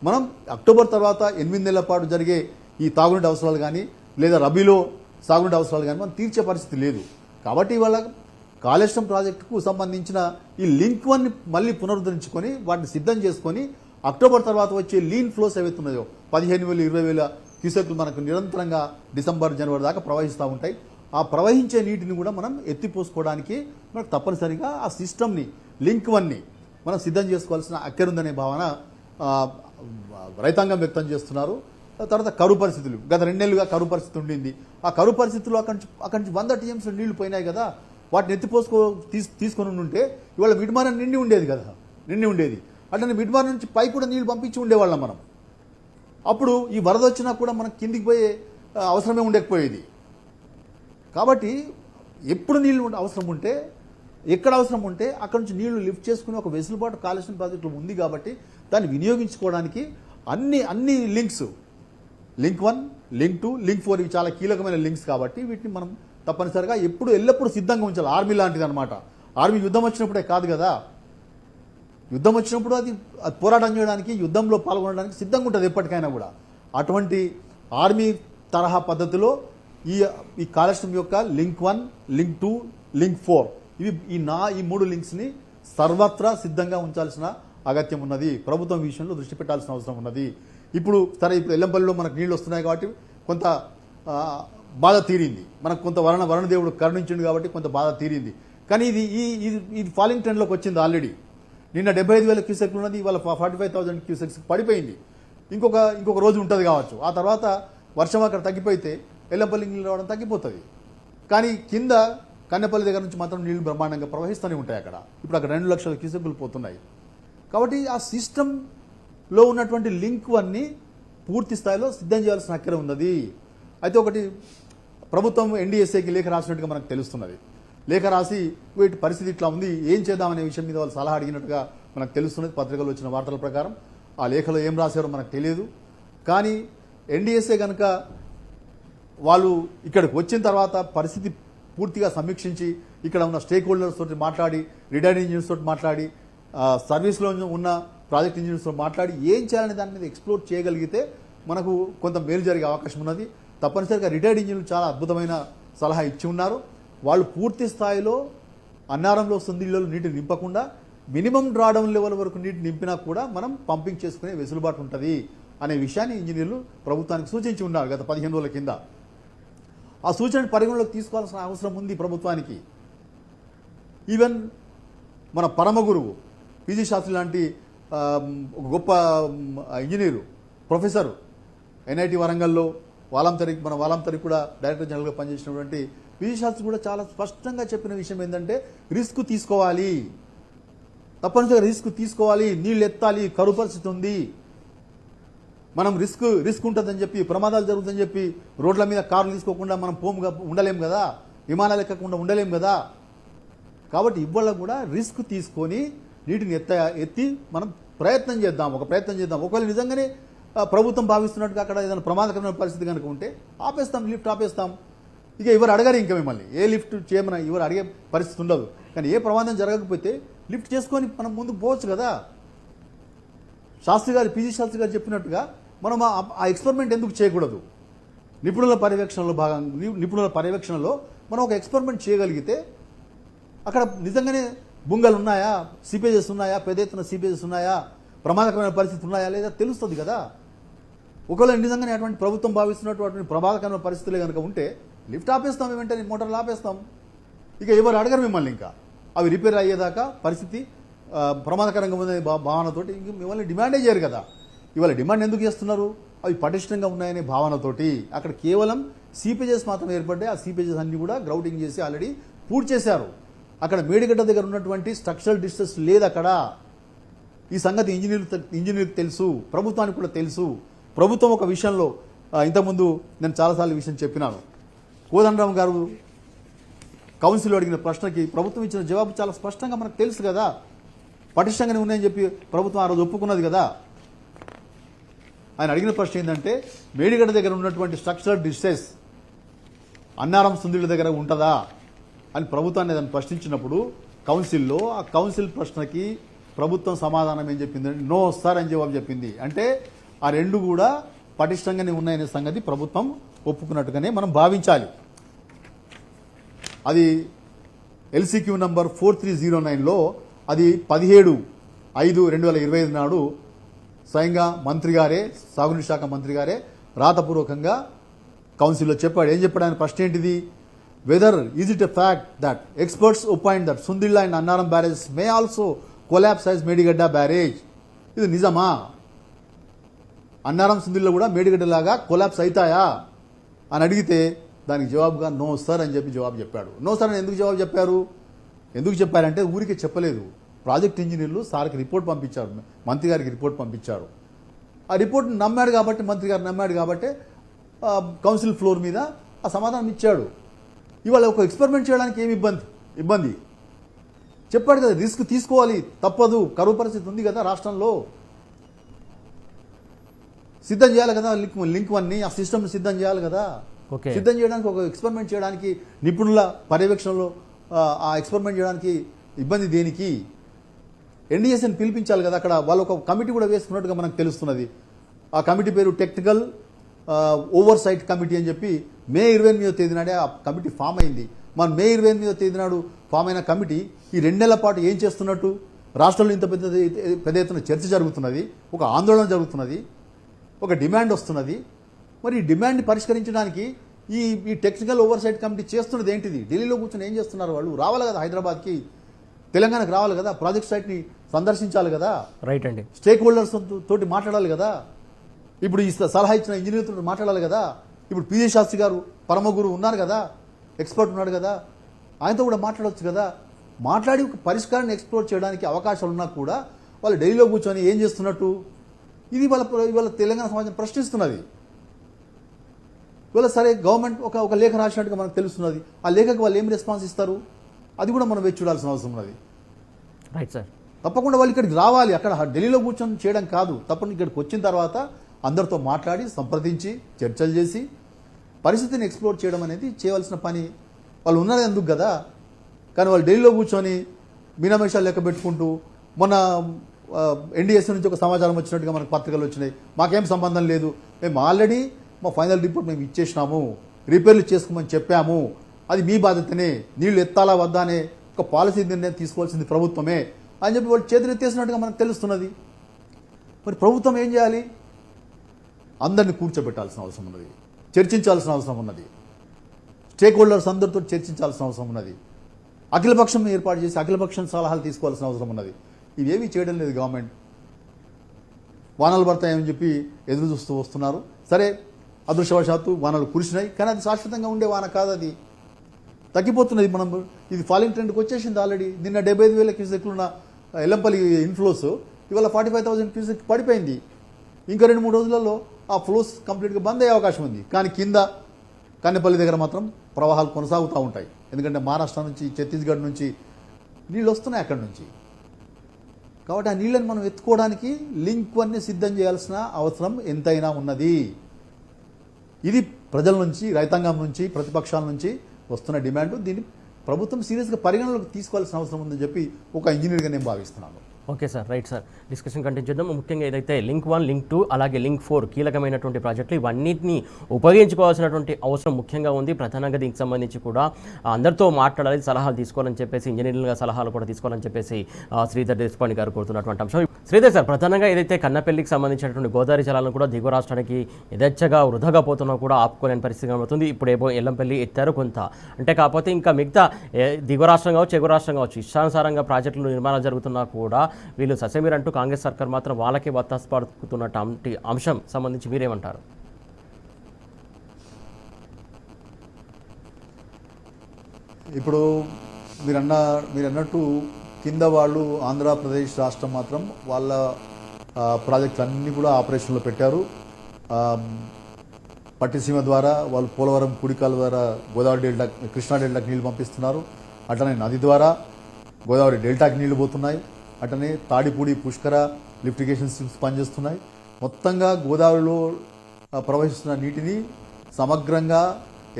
మనం అక్టోబర్ తర్వాత 8 నెలల పాటు జరిగే ఈ తాగునీటి అవసరాలు కానీ, లేదా రబీలో సాగునీటి అవసరాలు కానీ మనం తీర్చే పరిస్థితి లేదు. కాబట్టి ఇవాళ కాళేశ్వరం ప్రాజెక్టుకు సంబంధించిన ఈ లింక్ 1ని మళ్ళీ పునరుద్ధరించుకొని వాటిని సిద్ధం చేసుకొని అక్టోబర్ తర్వాత వచ్చే లీన్ ఫ్లోస్ ఏవైతే ఉన్నాయో 15,000 20,000 క్యూసెక్లు మనకు నిరంతరంగా డిసెంబర్ జనవరి దాకా ప్రవహిస్తూ ఉంటాయి. ఆ ప్రవహించే నీటిని కూడా మనం ఎత్తిపోసుకోవడానికి మనకు తప్పనిసరిగా ఆ సిస్టమ్ని లింక్ 1ని మనం సిద్ధం చేసుకోవాల్సిన అక్కరుందనే భావన రైతాంగం వ్యక్తం చేస్తున్నారు. తర్వాత కరువు పరిస్థితులు, గత 2 నెలలుగా కరువు పరిస్థితి ఉండింది. ఆ కరువు పరిస్థితుల్లో అక్కడి నుంచి 100 టీఎంస్ నీళ్లు పోయినాయి కదా, వాటిని తీసుకొని ఉంటే ఇవాళ మిడ్మార్ నిండి ఉండేది కదా, నిండి ఉండేది. అట్లనే మిడ్మార్ నుంచి పై కూడా నీళ్లు పంపించి ఉండేవాళ్ళం మనం. అప్పుడు ఈ వరద వచ్చినా కూడా మనకు కిందికి పోయే అవసరమే ఉండకపోయేది. కాబట్టి ఎప్పుడు నీళ్లు అవసరం ఉంటే, ఎక్కడ అవసరం ఉంటే అక్కడ నుంచి నీళ్లు లిఫ్ట్ చేసుకుని ఒక వెసులుబాటు కాళేశ్వరం ప్రాజెక్టులో ఉంది. కాబట్టి దాన్ని వినియోగించుకోవడానికి అన్ని లింక్స్, లింక్ 1, లింక్ 2, లింక్ 4 ఇవి చాలా కీలకమైన లింక్స్. కాబట్టి వీటిని మనం తప్పనిసరిగా ఎల్లప్పుడూ సిద్ధంగా ఉంచాలి. ఆర్మీ లాంటిది అనమాట. ఆర్మీ యుద్ధం వచ్చినప్పుడే కాదు కదా, యుద్ధం వచ్చినప్పుడు అది పోరాటం చేయడానికి, యుద్ధంలో పాల్గొనడానికి సిద్ధంగా ఉంటుంది ఎప్పటికైనా కూడా. అటువంటి ఆర్మీ తరహా పద్ధతిలో ఈ కాళేశ్వరం యొక్క లింక్ 1, లింక్ 2, లింక్ 4 ఇవి ఈ 3 లింక్స్ని సర్వత్రా సిద్ధంగా ఉంచాల్సిన అగత్యం ఉన్నది. ప్రభుత్వం విషయంలో దృష్టి పెట్టాల్సిన అవసరం ఉన్నది. ఇప్పుడు ఎల్లంపల్లిలో మనకు నీళ్లు వస్తున్నాయి కాబట్టి కొంత బాధ తీరింది, మనకు కొంత వరుణదేవుడు కరుణించింది కాబట్టి కొంత బాధ తీరింది. కానీ ఇది ఫాలింగ్ ట్రెండ్లోకి వచ్చింది ఆల్రెడీ. నిన్న 75,000 క్యూసెక్లు ఉన్నది, ఇవాళ 45,000 క్యూసెక్స్ పడిపోయింది. ఇంకొక రోజు ఉంటుంది కావచ్చు. ఆ తర్వాత వర్షం అక్కడ తగ్గిపోతే ఎల్లంపల్లి నీళ్ళు రావడం తగ్గిపోతుంది. కానీ కింద కన్నెపల్లి దగ్గర నుంచి మాత్రం నీళ్లు బ్రహ్మాండంగా ప్రవహిస్తూనే ఉంటాయి. ఇప్పుడు అక్కడ 2 లక్షల క్యూసెక్లు పోతున్నాయి. కాబట్టి ఆ సిస్టంలో ఉన్నటువంటి లింక్ 1ని పూర్తి స్థాయిలో సిద్ధం చేయాల్సిన అక్కర ఉన్నది. అయితే ఒకటి ప్రభుత్వం ఎన్డీఎస్ఏకి లేఖ రాసినట్టుగా మనకు తెలుస్తున్నది. లేఖ రాసి వీటి పరిస్థితి ఇట్లా ఉంది, ఏం చేద్దామనే విషయం మీద వాళ్ళు సలహా అడిగినట్టుగా మనకు తెలుస్తున్నది. పత్రికలో వచ్చిన వార్తల ప్రకారం ఆ లేఖలో ఏం రాశారో మనకు తెలియదు. కానీ ఎన్డీఎస్ఏ కనుక వాళ్ళు ఇక్కడికి వచ్చిన తర్వాత పరిస్థితి పూర్తిగా సమీక్షించి ఇక్కడ ఉన్న స్టేక్ హోల్డర్స్ తోటి మాట్లాడి, రిటైర్డ్ ఇంజనీర్స్ తోటి మాట్లాడి, సర్వీస్లో ఉన్న ప్రాజెక్ట్ ఇంజనీర్స్తో మాట్లాడి ఏం చేయాలనే దాని మీద ఎక్స్ప్లోర్ చేయగలిగితే మనకు కొంత మేలు జరిగే అవకాశం ఉన్నది. తప్పనిసరిగా రిటైర్డ్ ఇంజనీర్లు చాలా అద్భుతమైన సలహా ఇచ్చి ఉన్నారు. వాళ్ళు పూర్తి స్థాయిలో అన్నారంలో సందిళ్ళలో నీటిని నింపకుండా మినిమం డ్రాడౌన్ లెవెల్ వరకు నీటి నింపినా కూడా మనం పంపింగ్ చేసుకునే వెసులుబాటు ఉంటుంది అనే విషయాన్ని ఇంజనీర్లు ప్రభుత్వానికి సూచించి ఉన్నారు గత 15 రోజుల కింద. ఆ సూచనను పరిగణలోకి తీసుకోవాల్సిన అవసరం ఉంది ప్రభుత్వానికి. ఈవెన్ మన పరమ గురువు పిజి శాస్త్రి లాంటి ఒక గొప్ప ఇంజనీరు, ప్రొఫెసర్ ఎన్ఐటి వరంగల్లో మన వాలంతరి కూడా డైరెక్టర్ జనరల్గా పనిచేసినటువంటి పిజి శాస్త్రి కూడా చాలా స్పష్టంగా చెప్పిన విషయం ఏంటంటే రిస్క్ తీసుకోవాలి, తప్పనిసరిగా రిస్క్ తీసుకోవాలి, నీళ్ళు ఎత్తాలి, కరువు పరిస్థితి ఉంది, మనం రిస్క్ ఉంటుందని చెప్పి, ప్రమాదాలు జరుగుతుందని చెప్పి రోడ్ల మీద కార్లు తీసుకోకుండా మనం పోముగా ఉండలేం కదా, విమానాలు ఎక్కకుండా ఉండలేం కదా. కాబట్టి ఇవాళ కూడా రిస్క్ తీసుకొని నీటిని ఎత్తి మనం ప్రయత్నం చేద్దాం. ఒకవేళ నిజంగానే ప్రభుత్వం భావిస్తున్నట్టుగా అక్కడ ఏదైనా ప్రమాదకరమైన పరిస్థితి కనుక ఉంటే ఆపేస్తాం, లిఫ్ట్ ఆపేస్తాం. ఇక ఎవరు అడగారు, ఇంకా మిమ్మల్ని ఏ లిఫ్ట్ చేయమని ఎవరు అడిగే పరిస్థితి ఉండదు. కానీ ఏ ప్రమాదం జరగకపోతే లిఫ్ట్ చేసుకొని మనం ముందుకు పోవచ్చు కదా. పిజి శాస్త్రి గారు చెప్పినట్టుగా మనం ఆ ఎక్స్పెరిమెంట్ ఎందుకు చేయకూడదు? నిపుణుల పర్యవేక్షణలో మనం ఒక ఎక్స్పెరిమెంట్ చేయగలిగితే అక్కడ నిజంగానే బుంగలు ఉన్నాయా, సీపేజెస్ ఉన్నాయా, పెద్ద ఎత్తున సీపేజెస్ ఉన్నాయా, ప్రమాదకరమైన పరిస్థితి ఉన్నాయా లేదా తెలుస్తుంది కదా. ఒకవేళ నిజంగానే అటువంటి ప్రభుత్వం భావిస్తున్నటువంటి ప్రమాదకరమైన పరిస్థితులే కనుక ఉంటే లిఫ్ట్ ఆపేస్తాం, వెంటనే మోటార్లు ఆపేస్తాం. ఇక ఎవరు అడగరు మిమ్మల్ని, ఇంకా అవి రిపేర్ అయ్యేదాకా పరిస్థితి ప్రమాదకరంగా ఉందనే భావనతోటి ఇంక మిమ్మల్ని డిమాండే చేయరు కదా. ఇవాళ డిమాండ్ ఎందుకు చేస్తున్నారు? అవి పటిష్టంగా ఉన్నాయనే భావనతోటి. అక్కడ కేవలం సీపేజెస్ మాత్రం ఏర్పడ్డాయి. ఆ సీపేజెస్ అన్ని కూడా గ్రౌటింగ్ చేసి ఆల్రెడీ పూర్తి చేశారు. అక్కడ మేడిగడ్డ దగ్గర ఉన్నటువంటి స్ట్రక్చరల్ డిస్ట్రెస్ లేదు అక్కడ. ఈ సంగతి ఇంజనీర్కి తెలుసు, ప్రభుత్వానికి కూడా తెలుసు. ప్రభుత్వం ఒక విషయంలో ఇంతకుముందు నేను చాలాసార్లు విషయం చెప్పినాను. కోదండరామ్ గారు కౌన్సిల్ అడిగిన ప్రశ్నకి ప్రభుత్వం ఇచ్చిన జవాబు చాలా స్పష్టంగా మనకు తెలుసు కదా. పటిష్టంగానే ఉన్నాయని చెప్పి ప్రభుత్వం ఆ రోజు ఒప్పుకున్నది కదా. ఆయన అడిగిన ప్రశ్న ఏంటంటే మేడిగడ్డ దగ్గర ఉన్నటువంటి స్ట్రక్చరల్ డిస్ట్రెస్ అన్నారం సుందిళ్ళ దగ్గర ఉంటుందా అని ప్రభుత్వాన్ని దాన్ని ప్రశ్నించినప్పుడు కౌన్సిల్లో ఆ కౌన్సిల్ ప్రశ్నకి ప్రభుత్వం సమాధానం ఏం చెప్పిందంటే నో సార్ అని జవాబు చెప్పింది. అంటే ఆ రెండు కూడా పటిష్టంగానే ఉన్నాయనే సంగతి ప్రభుత్వం ఒప్పుకున్నట్టుగానే మనం భావించాలి. అది ఎల్సీక్యూ నంబర్ 4309లో అది 17/5/2025 నాడు స్వయంగా మంత్రి గారే, సాగునీటి శాఖ మంత్రి గారే రాతపూర్వకంగా కౌన్సిల్లో చెప్పాడు. ఏం చెప్పాడు ఆయన? ప్రశ్న ఏంటిది? Whether is it a fact that experts opine that Sundilla and Annaram barrage may also collapse as Medigadda barrage. ఇది నిజమా? అన్నారం సుందిళ్ళ కూడా మేడిగడ్డలాగా కొలాప్స్ అవుతాయా అని అడిగితే దానికి జవాబుగా నో సార్ అని చెప్పి జవాబు చెప్పాడు. నో సార్ అని ఎందుకు జవాబు చెప్పారు? ఎందుకు చెప్పారంటే ఊరికే చెప్పలేదు. ప్రాజెక్ట్ ఇంజనీర్లు సార్కి రిపోర్ట్ పంపించారు, మంత్రి గారికి రిపోర్ట్ పంపించారు. ఆ రిపోర్ట్ నమ్మాడు కాబట్టి, మంత్రి గారు నమ్మాడు కాబట్టి కౌన్సిల్ ఫ్లోర్ మీద ఆ సమాధానం ఇచ్చాడు. ఇవాళ ఒక ఎక్స్పెరిమెంట్ చేయడానికి ఏమి ఇబ్బంది చెప్పాడు కదా, రిస్క్ తీసుకోవాలి, తప్పదు, కరువు పరిస్థితి ఉంది కదా రాష్ట్రంలో, సిద్ధం చేయాలి కదా లింక్ వన్ని, ఆ సిస్టమ్ సిద్ధం చేయాలి కదా. సిద్ధం చేయడానికి, ఒక ఎక్స్పెరిమెంట్ చేయడానికి, నిపుణుల పర్యవేక్షణలో ఆ ఎక్స్పెరిమెంట్ చేయడానికి ఇబ్బంది దేనికి? ఎన్డీఎస్ని పిలిపించాలి కదా. అక్కడ వాళ్ళు ఒక కమిటీ కూడా వేసుకున్నట్టుగా మనకు తెలుస్తున్నది. ఆ కమిటీ పేరు టెక్నికల్ ఓవర్ సైట్ కమిటీ అని చెప్పి మే 28వ తేదీ నాడే ఆ కమిటీ ఫామ్ అయింది. మన మే 28వ తేదీ నాడు ఫామ్ అయిన కమిటీ ఈ 2 నెలల పాటు ఏం చేస్తున్నట్టు? రాష్ట్రంలో ఇంత పెద్ద ఎత్తున చర్చ జరుగుతున్నది, ఒక ఆందోళన జరుగుతున్నది, ఒక డిమాండ్ వస్తున్నది. మరి ఈ డిమాండ్ని పరిష్కరించడానికి ఈ టెక్నికల్ ఓవర్ సైట్ కమిటీ చేస్తున్నది ఏంటిది? ఢిల్లీలో కూర్చొని ఏం చేస్తున్నారు వాళ్ళు? రావాలి కదా హైదరాబాద్కి, తెలంగాణకు రావాలి కదా, ప్రాజెక్ట్ సైట్ని సందర్శించాలి కదా, రైట్ అండి, స్టేక్ హోల్డర్స్ తోటి మాట్లాడాలి కదా, ఇప్పుడు ఈ సలహా ఇచ్చిన ఇంజనీర్తో మాట్లాడాలి కదా, ఇప్పుడు పిజి శాస్త్రి గారు పరమగురు ఉన్నారు కదా, ఎక్స్పర్ట్ ఉన్నాడు కదా, ఆయనతో కూడా మాట్లాడవచ్చు కదా. మాట్లాడి ఒక పరిష్కారాన్ని ఎక్స్ప్లోర్ చేయడానికి అవకాశాలు ఉన్నా కూడా వాళ్ళు ఢిల్లీలో కూర్చొని ఏం చేస్తున్నట్టు? ఇది ఇవాళ తెలంగాణ సమాజం ప్రశ్నిస్తున్నది. ఇవాళ సరే గవర్నమెంట్ ఒక లేఖ రాసినట్టుగా మనకు తెలుస్తున్నది. ఆ లేఖకు వాళ్ళు ఏం రెస్పాన్స్ ఇస్తారు? అది కూడా మనం వేచి చూడాల్సిన అవసరం ఉన్నది. రైట్ సార్, తప్పకుండా వాళ్ళు ఇక్కడికి రావాలి. అక్కడ ఢిల్లీలో కూర్చొని చేయడం కాదు, తప్పకుండా ఇక్కడికి వచ్చిన తర్వాత అందరితో మాట్లాడి, సంప్రదించి, చర్చలు చేసి పరిస్థితిని ఎక్స్ప్లోర్ చేయడం అనేది చేయవలసిన పని. వాళ్ళు ఉన్నారు ఎందుకు కదా. కానీ వాళ్ళు ఢిల్లీలో కూర్చొని మీనామేషాలు లెక్క పెట్టుకుంటూ, మొన్న ఎన్డీఎస్ నుంచి ఒక సమాచారం వచ్చినట్టుగా మనకు పత్రికలు వచ్చినాయి, మాకేం సంబంధం లేదు, మేము ఆల్రెడీ మా ఫైనల్ రిపోర్ట్ మేము ఇచ్చేసినాము, రిపేర్లు చేసుకోమని చెప్పాము, అది మీ బాధ్యతనే, నీళ్లు ఎత్తాలా వద్దా అనే ఒక పాలసీ నిర్ణయం తీసుకోవాల్సింది ప్రభుత్వమే అని చెప్పి వాళ్ళు చేతులు ఎత్తేసినట్టుగా మనకు తెలుస్తున్నది. మరి ప్రభుత్వం ఏం చేయాలి? అందరినీ కూర్చోబెట్టాల్సిన అవసరం ఉన్నది, చర్చించాల్సిన అవసరం ఉన్నది, స్టేక్ హోల్డర్స్ అందరితో చర్చించాల్సిన అవసరం ఉన్నది, అఖిలపక్షం ఏర్పాటు చేసి అఖిలపక్షం సలహాలు తీసుకోవాల్సిన అవసరం ఉన్నది. ఇవేమీ చేయడం లేదు గవర్నమెంట్. వానలు పడతాయని చెప్పి ఎదురు చూస్తూ వస్తున్నారు. సరే, అదృష్టవశాత్తు వానలు కురిసినాయి, కానీ అది శాశ్వతంగా ఉండే వాన కాదు, అది తగ్గిపోతున్నది. మనం ఇది ఫాలింగ్ ట్రెండ్కి వచ్చేసింది ఆల్రెడీ. నిన్న 75,000 క్యూసెక్లున్న ఎల్లంపల్లి ఇన్ఫ్లోస్ ఇవాళ 45,000 క్యూసెక్ పడిపోయింది. ఇంకా 2-3 రోజులలో ఆ ఫ్లోస్ కంప్లీట్గా బంద్ అయ్యే అవకాశం ఉంది. కానీ కింద కన్నెపల్లి దగ్గర మాత్రం ప్రవాహాలు కొనసాగుతూ ఉంటాయి. ఎందుకంటే మహారాష్ట్ర నుంచి, ఛత్తీస్గఢ్ నుంచి నీళ్ళు వస్తున్నాయి అక్కడి నుంచి. కాబట్టి ఆ నీళ్ళని మనం ఎత్తుకోవడానికి లింక్ వన్ని సిద్ధం చేయాల్సిన అవసరం ఎంతైనా ఉన్నది. ఇది ప్రజల నుంచి, రైతాంగం నుంచి, ప్రతిపక్షాల నుంచి వస్తున్న డిమాండ్. దీన్ని ప్రభుత్వం సీరియస్గా పరిగణలోకి తీసుకోవాల్సిన అవసరం ఉందని చెప్పి ఒక ఇంజనీర్గా నేను భావిస్తున్నాను. Okay sir, right sir, discussion continue చేద్దాం. ముఖ్యంగా ఏదైతే లింక్ 1, లింక్ 2 అలాగే లింక్ 4 కీలకమైనటువంటి ప్రాజెక్టులు, ఇవన్నిటిని ఉపయోగించుకోవాల్సినటువంటి అవసరం ముఖ్యంగా ఉంది. ప్రధానంగా దీనికి సంబంధించి కూడా అందరితో మాట్లాడాలి, సలహాలు తీసుకోవాలని చెప్పేసి, ఇంజనీర్లుగా సలహాలు కూడా తీసుకోవాలని చెప్పేసి శ్రీధర్ దేశపాండే గారు కోరుతున్నటువంటి అంశం. శ్రీధర్ సార్, ప్రధానంగా ఏదైతే కన్నపల్లికి సంబంధించినటువంటి గోదావరి జలాలను కూడా దిగువ రాష్ట్రానికి యథేచ్ఛగా వృధాగా పోతున్నా కూడా ఆపుకోలేని పరిస్థితి కనబడుతుంది. ఇప్పుడు ఏమో ఎల్లంపల్లి ఎత్తారు కొంత, అంటే కాకపోతే ఇంకా మిగతా దిగువ రాష్ట్రం కావచ్చు, ఎగువ రాష్ట్రం కావచ్చు, ఇష్టానుసారంగా ప్రాజెక్టులు నిర్మాణాలు జరుగుతున్నా కూడా వీళ్ళు ససేమిర్ అంటూ కాంగ్రెస్ సర్కార్ మాత్రం వాళ్ళకే వత్తాసు పడుతున్నటువంటి అంశం సంబంధించి మీరేమంటారు? ఇప్పుడు మీరన్నట్టు కింద వాళ్ళు ఆంధ్రప్రదేశ్ రాష్ట్రం మాత్రం వాళ్ళ ప్రాజెక్టులు అన్నీ కూడా ఆపరేషన్లో పెట్టారు. పట్టిసీమ ద్వారా వాళ్ళు పోలవరం కుడికాల ద్వారా గోదావరి డెల్టా, కృష్ణా డెల్టాకి నీళ్లు పంపిస్తున్నారు. అట్లనే నది ద్వారా గోదావరి డెల్టాకి నీళ్లు పోతున్నాయి. అట్లనే తాడిపూడి, పుష్కర లిఫ్ట్ ఇరిగేషన్ సిస్టమ్స్ పనిచేస్తున్నాయి. మొత్తంగా గోదావరిలో ప్రవహిస్తున్న నీటిని సమగ్రంగా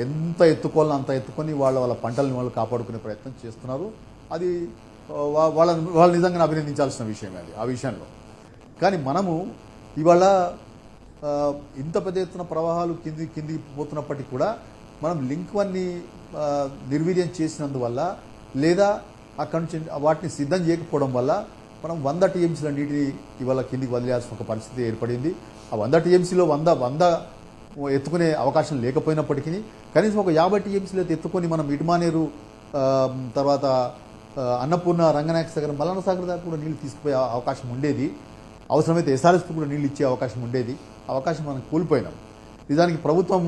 ఎంత ఎత్తుకోవాలో అంత ఎత్తుకొని వాళ్ళ పంటలను వాళ్ళు కాపాడుకునే ప్రయత్నం చేస్తున్నారు. అది వాళ్ళ నిజంగా అభినందించాల్సిన విషయమే అది ఆ విషయంలో. కానీ మనము ఇవాళ ఇంత పెద్ద ఎత్తున ప్రవాహాలు కిందికి పోతున్నప్పటికీ కూడా మనం లింక్ 1ని నిర్వీర్యం చేసినందువల్ల లేదా అక్కడి నుంచి వాటిని సిద్ధం చేయకపోవడం వల్ల మనం 100 టీఎంసీల నీటిని ఇవాళ కిందికి వదిలేయాల్సిన ఒక పరిస్థితి ఏర్పడింది. ఆ 100 టీఎంసీలో 100 ఎత్తుకునే అవకాశం లేకపోయినప్పటికీ కనీసం ఒక 50 టీఎంసీలో ఎత్తుకొని మనం ఇటుమానేరు తర్వాత అన్నపూర్ణ, రంగనాయక సాగర్, మల్లన్న సాగర్ దాకా కూడా నీళ్లు తీసుకుపోయే అవకాశం ఉండేది. అవసరమైతే ఎస్ఆర్ఎస్కి కూడా నీళ్ళు ఇచ్చే అవకాశం ఉండేది. అవకాశం మనం కోల్పోయినాం. నిజానికి ప్రభుత్వం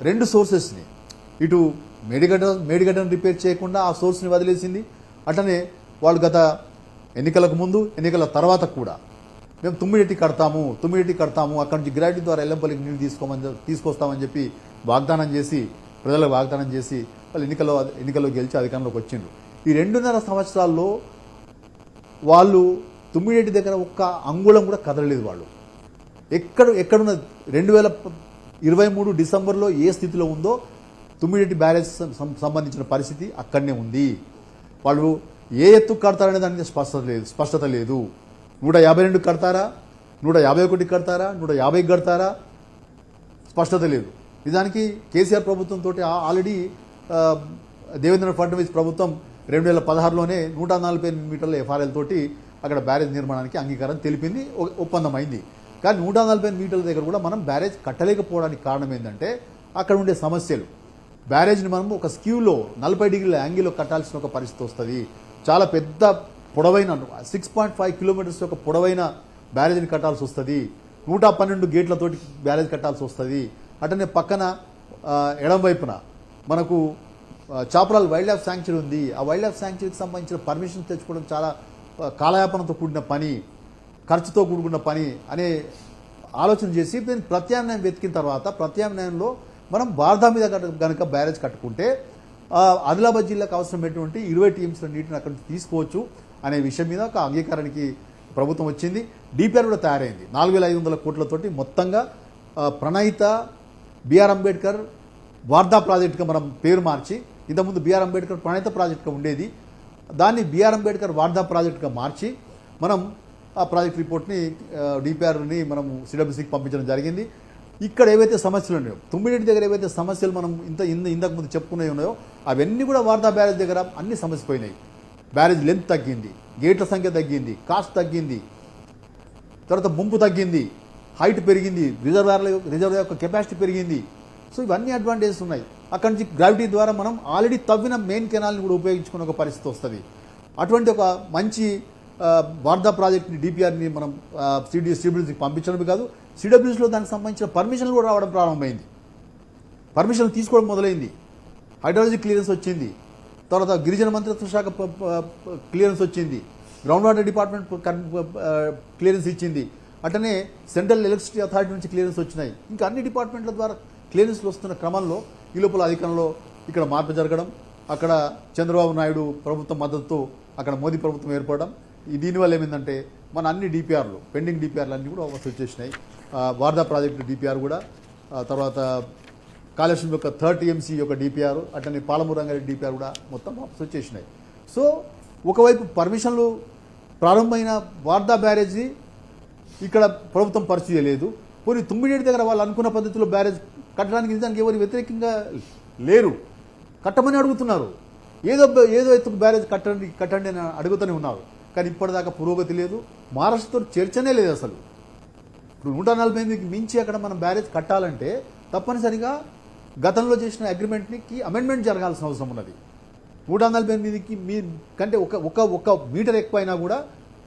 2 సోర్సెస్ని ఇటు మేడిగడ్డను రిపేర్ చేయకుండా ఆ సోర్స్ని వదిలేసింది. అట్లనే వాళ్ళు గత ఎన్నికలకు ముందు ఎన్నికల తర్వాత కూడా మేము తుమ్మిడెట్టి కడతాము అక్కడి నుంచి గ్రాడ్యుయేట్ ద్వారా ఎల్లంపల్లికి నీళ్ళు తీసుకొస్తామని చెప్పి వాగ్దానం చేసి ప్రజలకు వాగ్దానం చేసి వాళ్ళు ఎన్నికల్లో గెలిచి అధికారంలోకి వచ్చిండ్రు. ఈ 2.5 సంవత్సరాల్లో వాళ్ళు తుమ్మిడెట్టి దగ్గర ఒక్క అంగుళం కూడా కదలలేదు. వాళ్ళు ఎక్కడున్న 2023 డిసెంబర్లో ఏ స్థితిలో ఉందో తుమ్మిడెట్టి బ్యారేజ్ సంబంధించిన పరిస్థితి అక్కడనే ఉంది. వాళ్ళు ఏ ఎత్తుకు కడతారనే దాని మీద స్పష్టత లేదు. 152 కడతారా, 151 కడతారా, 150 కడతారా, స్పష్టత లేదు. నిజానికి కేసీఆర్ ప్రభుత్వంతో ఆల్రెడీ దేవేంద్ర ఫడ్నవీస్ ప్రభుత్వం 2016లోనే 148 మీటర్ల ఎఫ్ఆర్ఎల్ తోటి అక్కడ బ్యారేజ్ నిర్మాణానికి అంగీకారం తెలిపింది, ఒప్పందం అయింది. కానీ 148 మీటర్ల దగ్గర కూడా మనం బ్యారేజ్ కట్టలేకపోవడానికి కారణం ఏంటంటే అక్కడ ఉండే సమస్యలు. బ్యారేజ్ని మనం ఒక స్క్యూలో 40 డిగ్రీల యాంగిల్లో కట్టాల్సిన ఒక పరిస్థితి వస్తుంది. చాలా పెద్ద పొడవైన 6.5 కిలోమీటర్స్ యొక్క పొడవైన బ్యారేజ్ని కట్టాల్సి వస్తుంది. 112 గేట్లతోటి బ్యారేజ్ కట్టాల్సి వస్తుంది. అటనే పక్కన ఎడం వైపున మనకు చాపరాల్ వైల్డ్ లైఫ్ శాంక్చురీ ఉంది. ఆ వైల్డ్ లైఫ్ శాంక్చురీకి సంబంధించిన పర్మిషన్ తెచ్చుకోవడం చాలా కాలయాపనతో కూడిన పని, ఖర్చుతో కూడుకున్న పని అనే ఆలోచన చేసి దీన్ని ప్రత్యామ్నాయం వెతికిన తర్వాత ప్రత్యామ్నాయంలో మనం వార్దా మీద కనుక బ్యారేజ్ కట్టుకుంటే ఆదిలాబాద్ జిల్లాకు అవసరమైనటువంటి 20 టీఎంసీల నీటిని అక్కడి నుంచి తీసుకోవచ్చు అనే విషయం మీద ఒక అంగీకారానికి ప్రభుత్వం వచ్చింది. డిపిఆర్ కూడా తయారైంది. 4,500 కోట్లతోటి మొత్తంగా ప్రణయిత బిఆర్ అంబేద్కర్ వార్దా ప్రాజెక్టుగా మనం పేరు మార్చి, ఇంతకుముందు బిఆర్ అంబేద్కర్ ప్రణయిత ప్రాజెక్టుగా ఉండేది, దాన్ని బిఆర్ అంబేద్కర్ వార్దా ప్రాజెక్టుగా మార్చి మనం ఆ ప్రాజెక్ట్ రిపోర్ట్ని డిపిఆర్ని మనం సిడబ్ల్యూసీకి పంపించడం జరిగింది. ఇక్కడ ఏవైతే సమస్యలు ఉన్నాయో తుమ్మిడెట్టి దగ్గర ఏవైతే సమస్యలు మనం ఇంతకు ముందు చెప్పుకునే ఉన్నాయో అవన్నీ కూడా వార్దా బ్యారేజ్ దగ్గర అన్ని సమస్యపోయినాయి. బ్యారేజ్ లెంత్ తగ్గింది, గేట్ల సంఖ్య తగ్గింది, కాస్ట్ తగ్గింది, తర్వాత ముంపు తగ్గింది, హైట్ పెరిగింది, రిజర్వాయర్ యొక్క కెపాసిటీ పెరిగింది. సో ఇవన్నీ అడ్వాంటేజెస్ ఉన్నాయి. అక్కడి నుంచి గ్రావిటీ ద్వారా మనం ఆల్రెడీ తవ్విన మెయిన్ కెనాల్ని కూడా ఉపయోగించుకునే ఒక పరిస్థితి వస్తుంది. అటువంటి ఒక మంచి వార్దా ప్రాజెక్ట్ని డిపిఆర్ని మనం సిడబ్ల్యూసీకి పంపించడమే కాదు, సిడబ్ల్యూసీలో దానికి సంబంధించిన పర్మిషన్లు కూడా రావడం ప్రారంభమైంది. పర్మిషన్లు తీసుకోవడం మొదలైంది. హైడ్రాలజీ క్లియరెన్స్ వచ్చింది, తర్వాత గిరిజన మంత్రిత్వ శాఖ క్లియరెన్స్ వచ్చింది, గ్రౌండ్ వాటర్ డిపార్ట్మెంట్ క్లియరెన్స్ ఇచ్చింది, అట్లనే సెంట్రల్ ఎలక్ట్రిసిటీ అథారిటీ నుంచి క్లియరెన్స్ వచ్చినాయి. ఇంకా అన్ని డిపార్ట్మెంట్ల ద్వారా క్లియరెన్స్లు వస్తున్న క్రమంలో ఈ లోపల అధికారంలో ఇక్కడ మార్పు జరగడం, అక్కడ చంద్రబాబు నాయుడు ప్రభుత్వం మద్దతుతో అక్కడ మోదీ ప్రభుత్వం ఏర్పడడం, దీనివల్ల ఏమైందంటే మన అన్ని డిపిఆర్లు పెండింగ్ డిపిఆర్లు అన్నీ కూడా వాపసు వచ్చేసినాయి. వార్దా ప్రాజెక్టు డిపిఆర్ కూడా, తర్వాత కాళేశ్వరం యొక్క 3rd టీఎంసీ యొక్క డిపిఆర్, అట్లనే పాలమూరు రంగారెడ్డి డిపిఆర్ కూడా మొత్తం వాపసు వచ్చేసినాయి. సో ఒకవైపు పర్మిషన్లు ప్రారంభమైన వార్దా బ్యారేజీ ఇక్కడ ప్రభుత్వం పరిస్థితి లేదు. పోనీ తుమ్మిడేటి దగ్గర వాళ్ళు అనుకున్న పద్ధతిలో బ్యారేజ్ కట్టడానికి నిజానికి ఎవరు వ్యతిరేకంగా లేరు, కట్టమని అడుగుతున్నారు. ఏదో ఎత్తుకు బ్యారేజ్ కట్టండి అని అడుగుతూనే ఉన్నారు. కానీ ఇప్పటిదాకా పురోగతి లేదు, మహారాష్ట్రతో చర్చనే లేదు అసలు. ఇప్పుడు 148కి మించి అక్కడ మనం బ్యారేజ్ కట్టాలంటే తప్పనిసరిగా గతంలో చేసిన అగ్రిమెంట్కి అమెండ్మెంట్ జరగాల్సిన అవసరం ఉన్నది. 148కి కంటే ఒక మీటర్ ఎక్కువైనా కూడా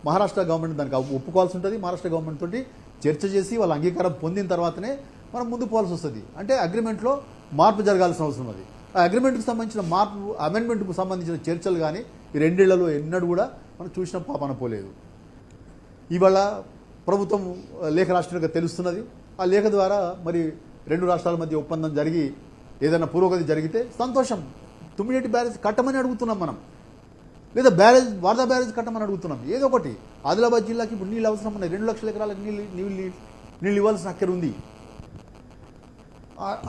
మహారాష్ట్ర గవర్నమెంట్ దానికి ఒప్పుకోవాల్సి ఉంటుంది. మహారాష్ట్ర గవర్నమెంట్ తోటి చర్చ చేసి వాళ్ళ అంగీకారం పొందిన తర్వాతనే మనం ముందుకు పోవాల్సి వస్తుంది. అంటే అగ్రిమెంట్లో మార్పు జరగాల్సిన అవసరం ఉంది. ఆ అగ్రిమెంట్కి సంబంధించిన మార్పు, అమెండ్మెంట్కు సంబంధించిన చర్చలు కానీ ఈ 2 ఏళ్లలో ఎన్నడూ కూడా మనం చూసిన పాపన పోలేదు. ఇవాళ ప్రభుత్వం లేఖ రాష్ట్రంగా తెలుస్తున్నది. ఆ లేఖ ద్వారా మరి 2 రాష్ట్రాల మధ్య ఒప్పందం జరిగి ఏదైనా పురోగతి జరిగితే సంతోషం. తుమ్మిడెట్టి బ్యారేజ్ కట్టమని అడుగుతున్నాం మనం, లేదా వార్దా బ్యారేజ్ కట్టమని అడుగుతున్నాం. ఏదో ఒకటి. ఆదిలాబాద్ జిల్లాకి ఇప్పుడు నీళ్ళు అవసరం ఉన్నాయి. 2 లక్షల ఎకరాలకు నీళ్ళు ఇవ్వాల్సిన అక్కర ఉంది.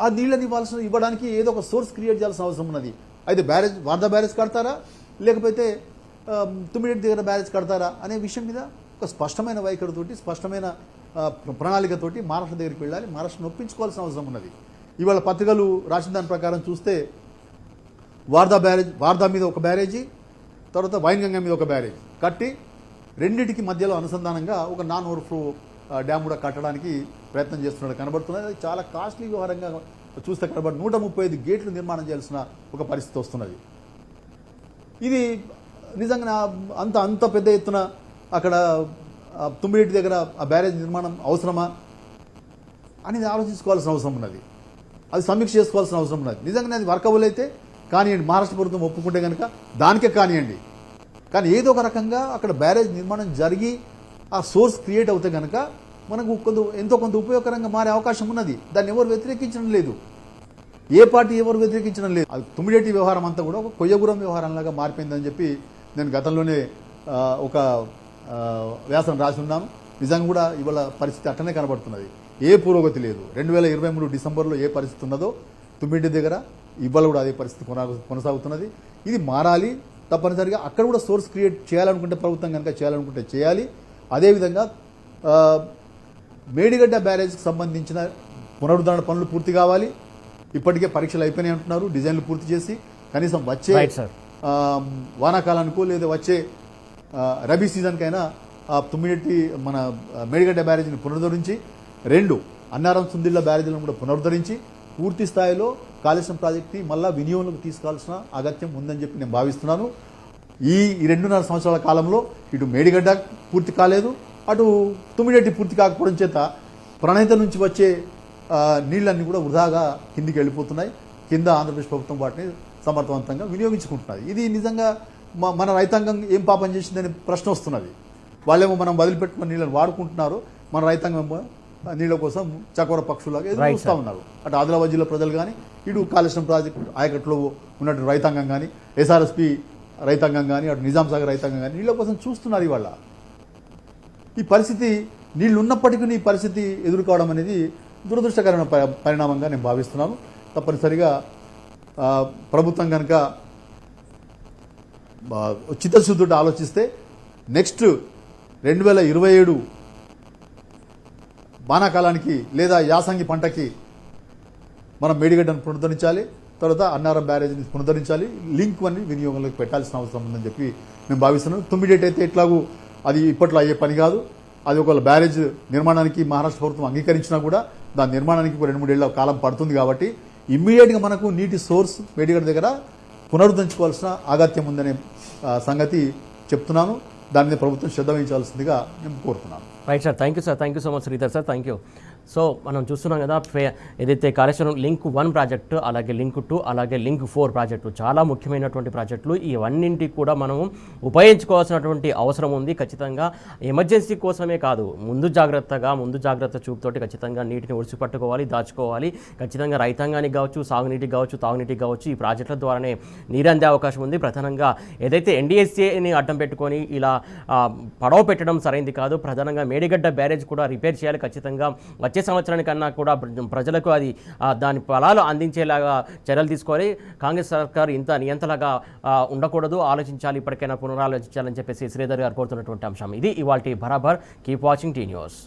ఆ నీళ్ళని ఇవ్వడానికి ఏదో ఒక సోర్స్ క్రియేట్ చేయాల్సిన అవసరం ఉన్నది. అయితే వార్దా బ్యారేజ్ కడతారా, లేకపోతే తుమ్మిడెట్టి దగ్గర బ్యారేజ్ కడతారా అనే విషయం మీద ఒక స్పష్టమైన వైఖరితోటి, స్పష్టమైన ప్రణాళికతోటి మహారాష్ట్ర దగ్గరికి వెళ్ళాలి. మహారాష్ట్రను ఒప్పించుకోవాల్సిన అవసరం ఉన్నది. ఇవాళ పత్రికలు రాసిన దాని ప్రకారం చూస్తే వార్దా మీద ఒక బ్యారేజీ, తర్వాత వైన్గంగా మీద ఒక బ్యారేజ్ కట్టి రెండింటికి మధ్యలో అనుసంధానంగా ఒక నాన్ ఓవర్ఫ్లో డ్యామ్ కూడా కట్టడానికి ప్రయత్నం చేస్తున్నట్టు కనబడుతున్నది. అది చాలా కాస్ట్లీ వ్యవహారంగా చూస్తే కనబడి 135 గేట్లు నిర్మాణం చేయాల్సిన ఒక పరిస్థితి వస్తున్నది. ఇది నిజంగా అంత పెద్ద ఎత్తున అక్కడ తుమ్మిడి దగ్గర ఆ బ్యారేజ్ నిర్మాణం అవసరమా అనేది ఆలోచించుకోవాల్సిన అవసరం ఉన్నది. అది సమీక్ష చేసుకోవాల్సిన అవసరం ఉన్నది. నిజంగానే అది వర్కబుల్ అయితే కానివ్వండి, మహారాష్ట్ర ప్రభుత్వం ఒప్పుకుంటే కనుక దానికే కానివ్వండి. కానీ ఏదో ఒక రకంగా అక్కడ బ్యారేజ్ నిర్మాణం జరిగి ఆ సోర్స్ క్రియేట్ అవుతే కనుక మనకు ఎంతో కొంత ఉపయోగకరంగా మారే అవకాశం ఉన్నది. దాన్ని ఎవరు వ్యతిరేకించడం లేదు, ఏ పార్టీ ఎవరు వ్యతిరేకించడం లేదు. అది తుమ్మిడేటి వ్యవహారం అంతా కూడా ఒక కొయ్యగూరం వ్యవహారంలాగా మారిపోయిందని చెప్పి నేను గతంలోనే ఒక వ్యాసం రాసి ఉన్నాను. నిజంగా కూడా ఇవాళ పరిస్థితి అట్టనే కనబడుతున్నది. ఏ పురోగతి లేదు. 2023 డిసెంబర్లో ఏ పరిస్థితి ఉన్నదో తుమ్మిడి దగ్గర ఇవాళ కూడా అదే పరిస్థితి కొనసాగుతున్నది. ఇది మారాలి తప్పనిసరిగా. అక్కడ కూడా సోర్స్ క్రియేట్ చేయాలనుకుంటే ప్రభుత్వం కనుక చేయాలనుకుంటే చేయాలి. అదేవిధంగా మేడిగడ్డ బ్యారేజ్కి సంబంధించిన పునరుద్ధరణ పనులు పూర్తి కావాలి. ఇప్పటికే పరీక్షలు అయిపోయినాయి అంటున్నారు. డిజైన్లు పూర్తి చేసి కనీసం వచ్చే వానాకాలానికో లేదా వచ్చే రబీ సీజన్కైనా తుమ్మిడి మన మేడిగడ్డ బ్యారేజ్ని పునరుద్ధరించి 2 అన్నారం సుందిళ్ళ బ్యారేజీలను కూడా పునరుద్ధరించి పూర్తి స్థాయిలో కాళేశ్వరం ప్రాజెక్ట్ని మళ్ళా వినియోగంలోకి తీసుకోవాల్సిన అగత్యం ఉందని చెప్పి నేను భావిస్తున్నాను. ఈ 2.5 సంవత్సరాల కాలంలో ఇటు మేడిగడ్డ పూర్తి కాలేదు, అటు తుమ్మిడెట్టి పూర్తి కాకపోవడం చేత ప్రణహిత నుంచి వచ్చే నీళ్ళన్నీ కూడా వృధాగా కిందికి వెళ్ళిపోతున్నాయి. కింద ఆంధ్రప్రదేశ్ ప్రభుత్వం వాటిని సమర్థవంతంగా వినియోగించుకుంటున్నది. ఇది నిజంగా మన రైతాంగం ఏం పాపం చేసిందనే ప్రశ్న వస్తున్నది. వాళ్ళేమో మనం వదిలిపెట్టుకున్న నీళ్ళని వాడుకుంటున్నారు, మన రైతాంగం నీళ్ళ కోసం చకోర పక్షులాగా ఎదురు చూస్తూ ఉన్నారు. అటు ఆదిలాబాద్ జిల్లా ప్రజలు కానీ, ఇటు కాళేశ్వరం ప్రాజెక్టు ఆయకట్లో ఉన్నట్టు రైతాంగం కానీ, ఎస్ఆర్ఎస్పి రైతాంగం కానీ, అటు నిజాం సాగర్ రైతాంగం కానీ నీళ్ళ కోసం చూస్తున్నారు. ఇవాళ ఈ పరిస్థితి నీళ్లు ఉన్నప్పటికీ ఈ పరిస్థితి ఎదుర్కోవడం అనేది దురదృష్టకరమైన పరిణామంగా నేను భావిస్తున్నాను. తప్పనిసరిగా ప్రభుత్వం కనుక చిత్తశుద్ధుడు ఆలోచిస్తే నెక్స్ట్ 2027 వానాకాలానికి లేదా యాసంగి పంటకి మనం మేడిగడ్డను పునరుద్ధరించాలి. తర్వాత అన్నారం బ్యారేజ్ని పునరుద్ధరించాలి. లింక్ అన్ని వినియోగంలోకి పెట్టాల్సిన అవసరం ఉందని చెప్పి నేను భావిస్తున్నాను. తుమ్మిడేట్ అయితే ఎట్లాగూ అది ఇప్పట్లో అయ్యే పని కాదు. అది ఒక బ్యారేజ్ నిర్మాణానికి మహారాష్ట్ర ప్రభుత్వం అంగీకరించినా కూడా దాని నిర్మాణానికి 2-3 ఏళ్ల కాలం పడుతుంది. కాబట్టి ఇమ్మీడియట్గా మనకు నీటి సోర్స్ మేడిగడ్డ దగ్గర పునరుద్ధరించుకోవాల్సిన అగత్యం ఉందనే సంగతి చెప్తున్నాను. దాని మీద ప్రభుత్వం శ్రద్ధ వహించాల్సిందిగా నేను కోరుతున్నాను. Right sir, thank you sir, thank you so much Sridhar sir, thank you. So మనం చూస్తున్నాం కదా, ఏదైతే కాళేశ్వరం లింక్ 1 ప్రాజెక్టు, అలాగే లింక్ 2, అలాగే లింక్ 4 ప్రాజెక్టు చాలా ముఖ్యమైనటువంటి ప్రాజెక్టులు. ఇవన్నింటికి కూడా మనం ఉపయోగించుకోవాల్సినటువంటి అవసరం ఉంది. ఖచ్చితంగా ఎమర్జెన్సీ కోసమే కాదు, ముందు జాగ్రత్త చూపుతోటి ఖచ్చితంగా నీటిని ఒడిసి పట్టుకోవాలి, దాచుకోవాలి. ఖచ్చితంగా రైతాంగానికి కావచ్చు, సాగునీటికి కావచ్చు, తాగునీటికి కావచ్చు, ఈ ప్రాజెక్టుల ద్వారానే నీరు అందే అవకాశం ఉంది. ప్రధానంగా ఏదైతే ఎన్డీఎస్ఏని అడ్డం పెట్టుకొని ఇలా పడవ పెట్టడం సరైంది కాదు. ప్రధానంగా మేడిగడ్డ బ్యారేజ్ కూడా రిపేర్ చేయాలి. ఖచ్చితంగా వచ్చే సంవత్సరానికన్నా కూడా ప్రజలకు అది దాని ఫలాలు అందించేలాగా చర్యలు తీసుకోవాలి. కాంగ్రెస్ సర్కార్ ఇంత నియంతలాగా ఉండకూడదు, ఆలోచించాలి, ఇప్పటికైనా పునరాలోచించాలని చెప్పేసి శ్రీధర్ గారు కోరుతున్నటువంటి అంశం ఇది. ఇవాల్టి బరాబర్. Keep watching tea news.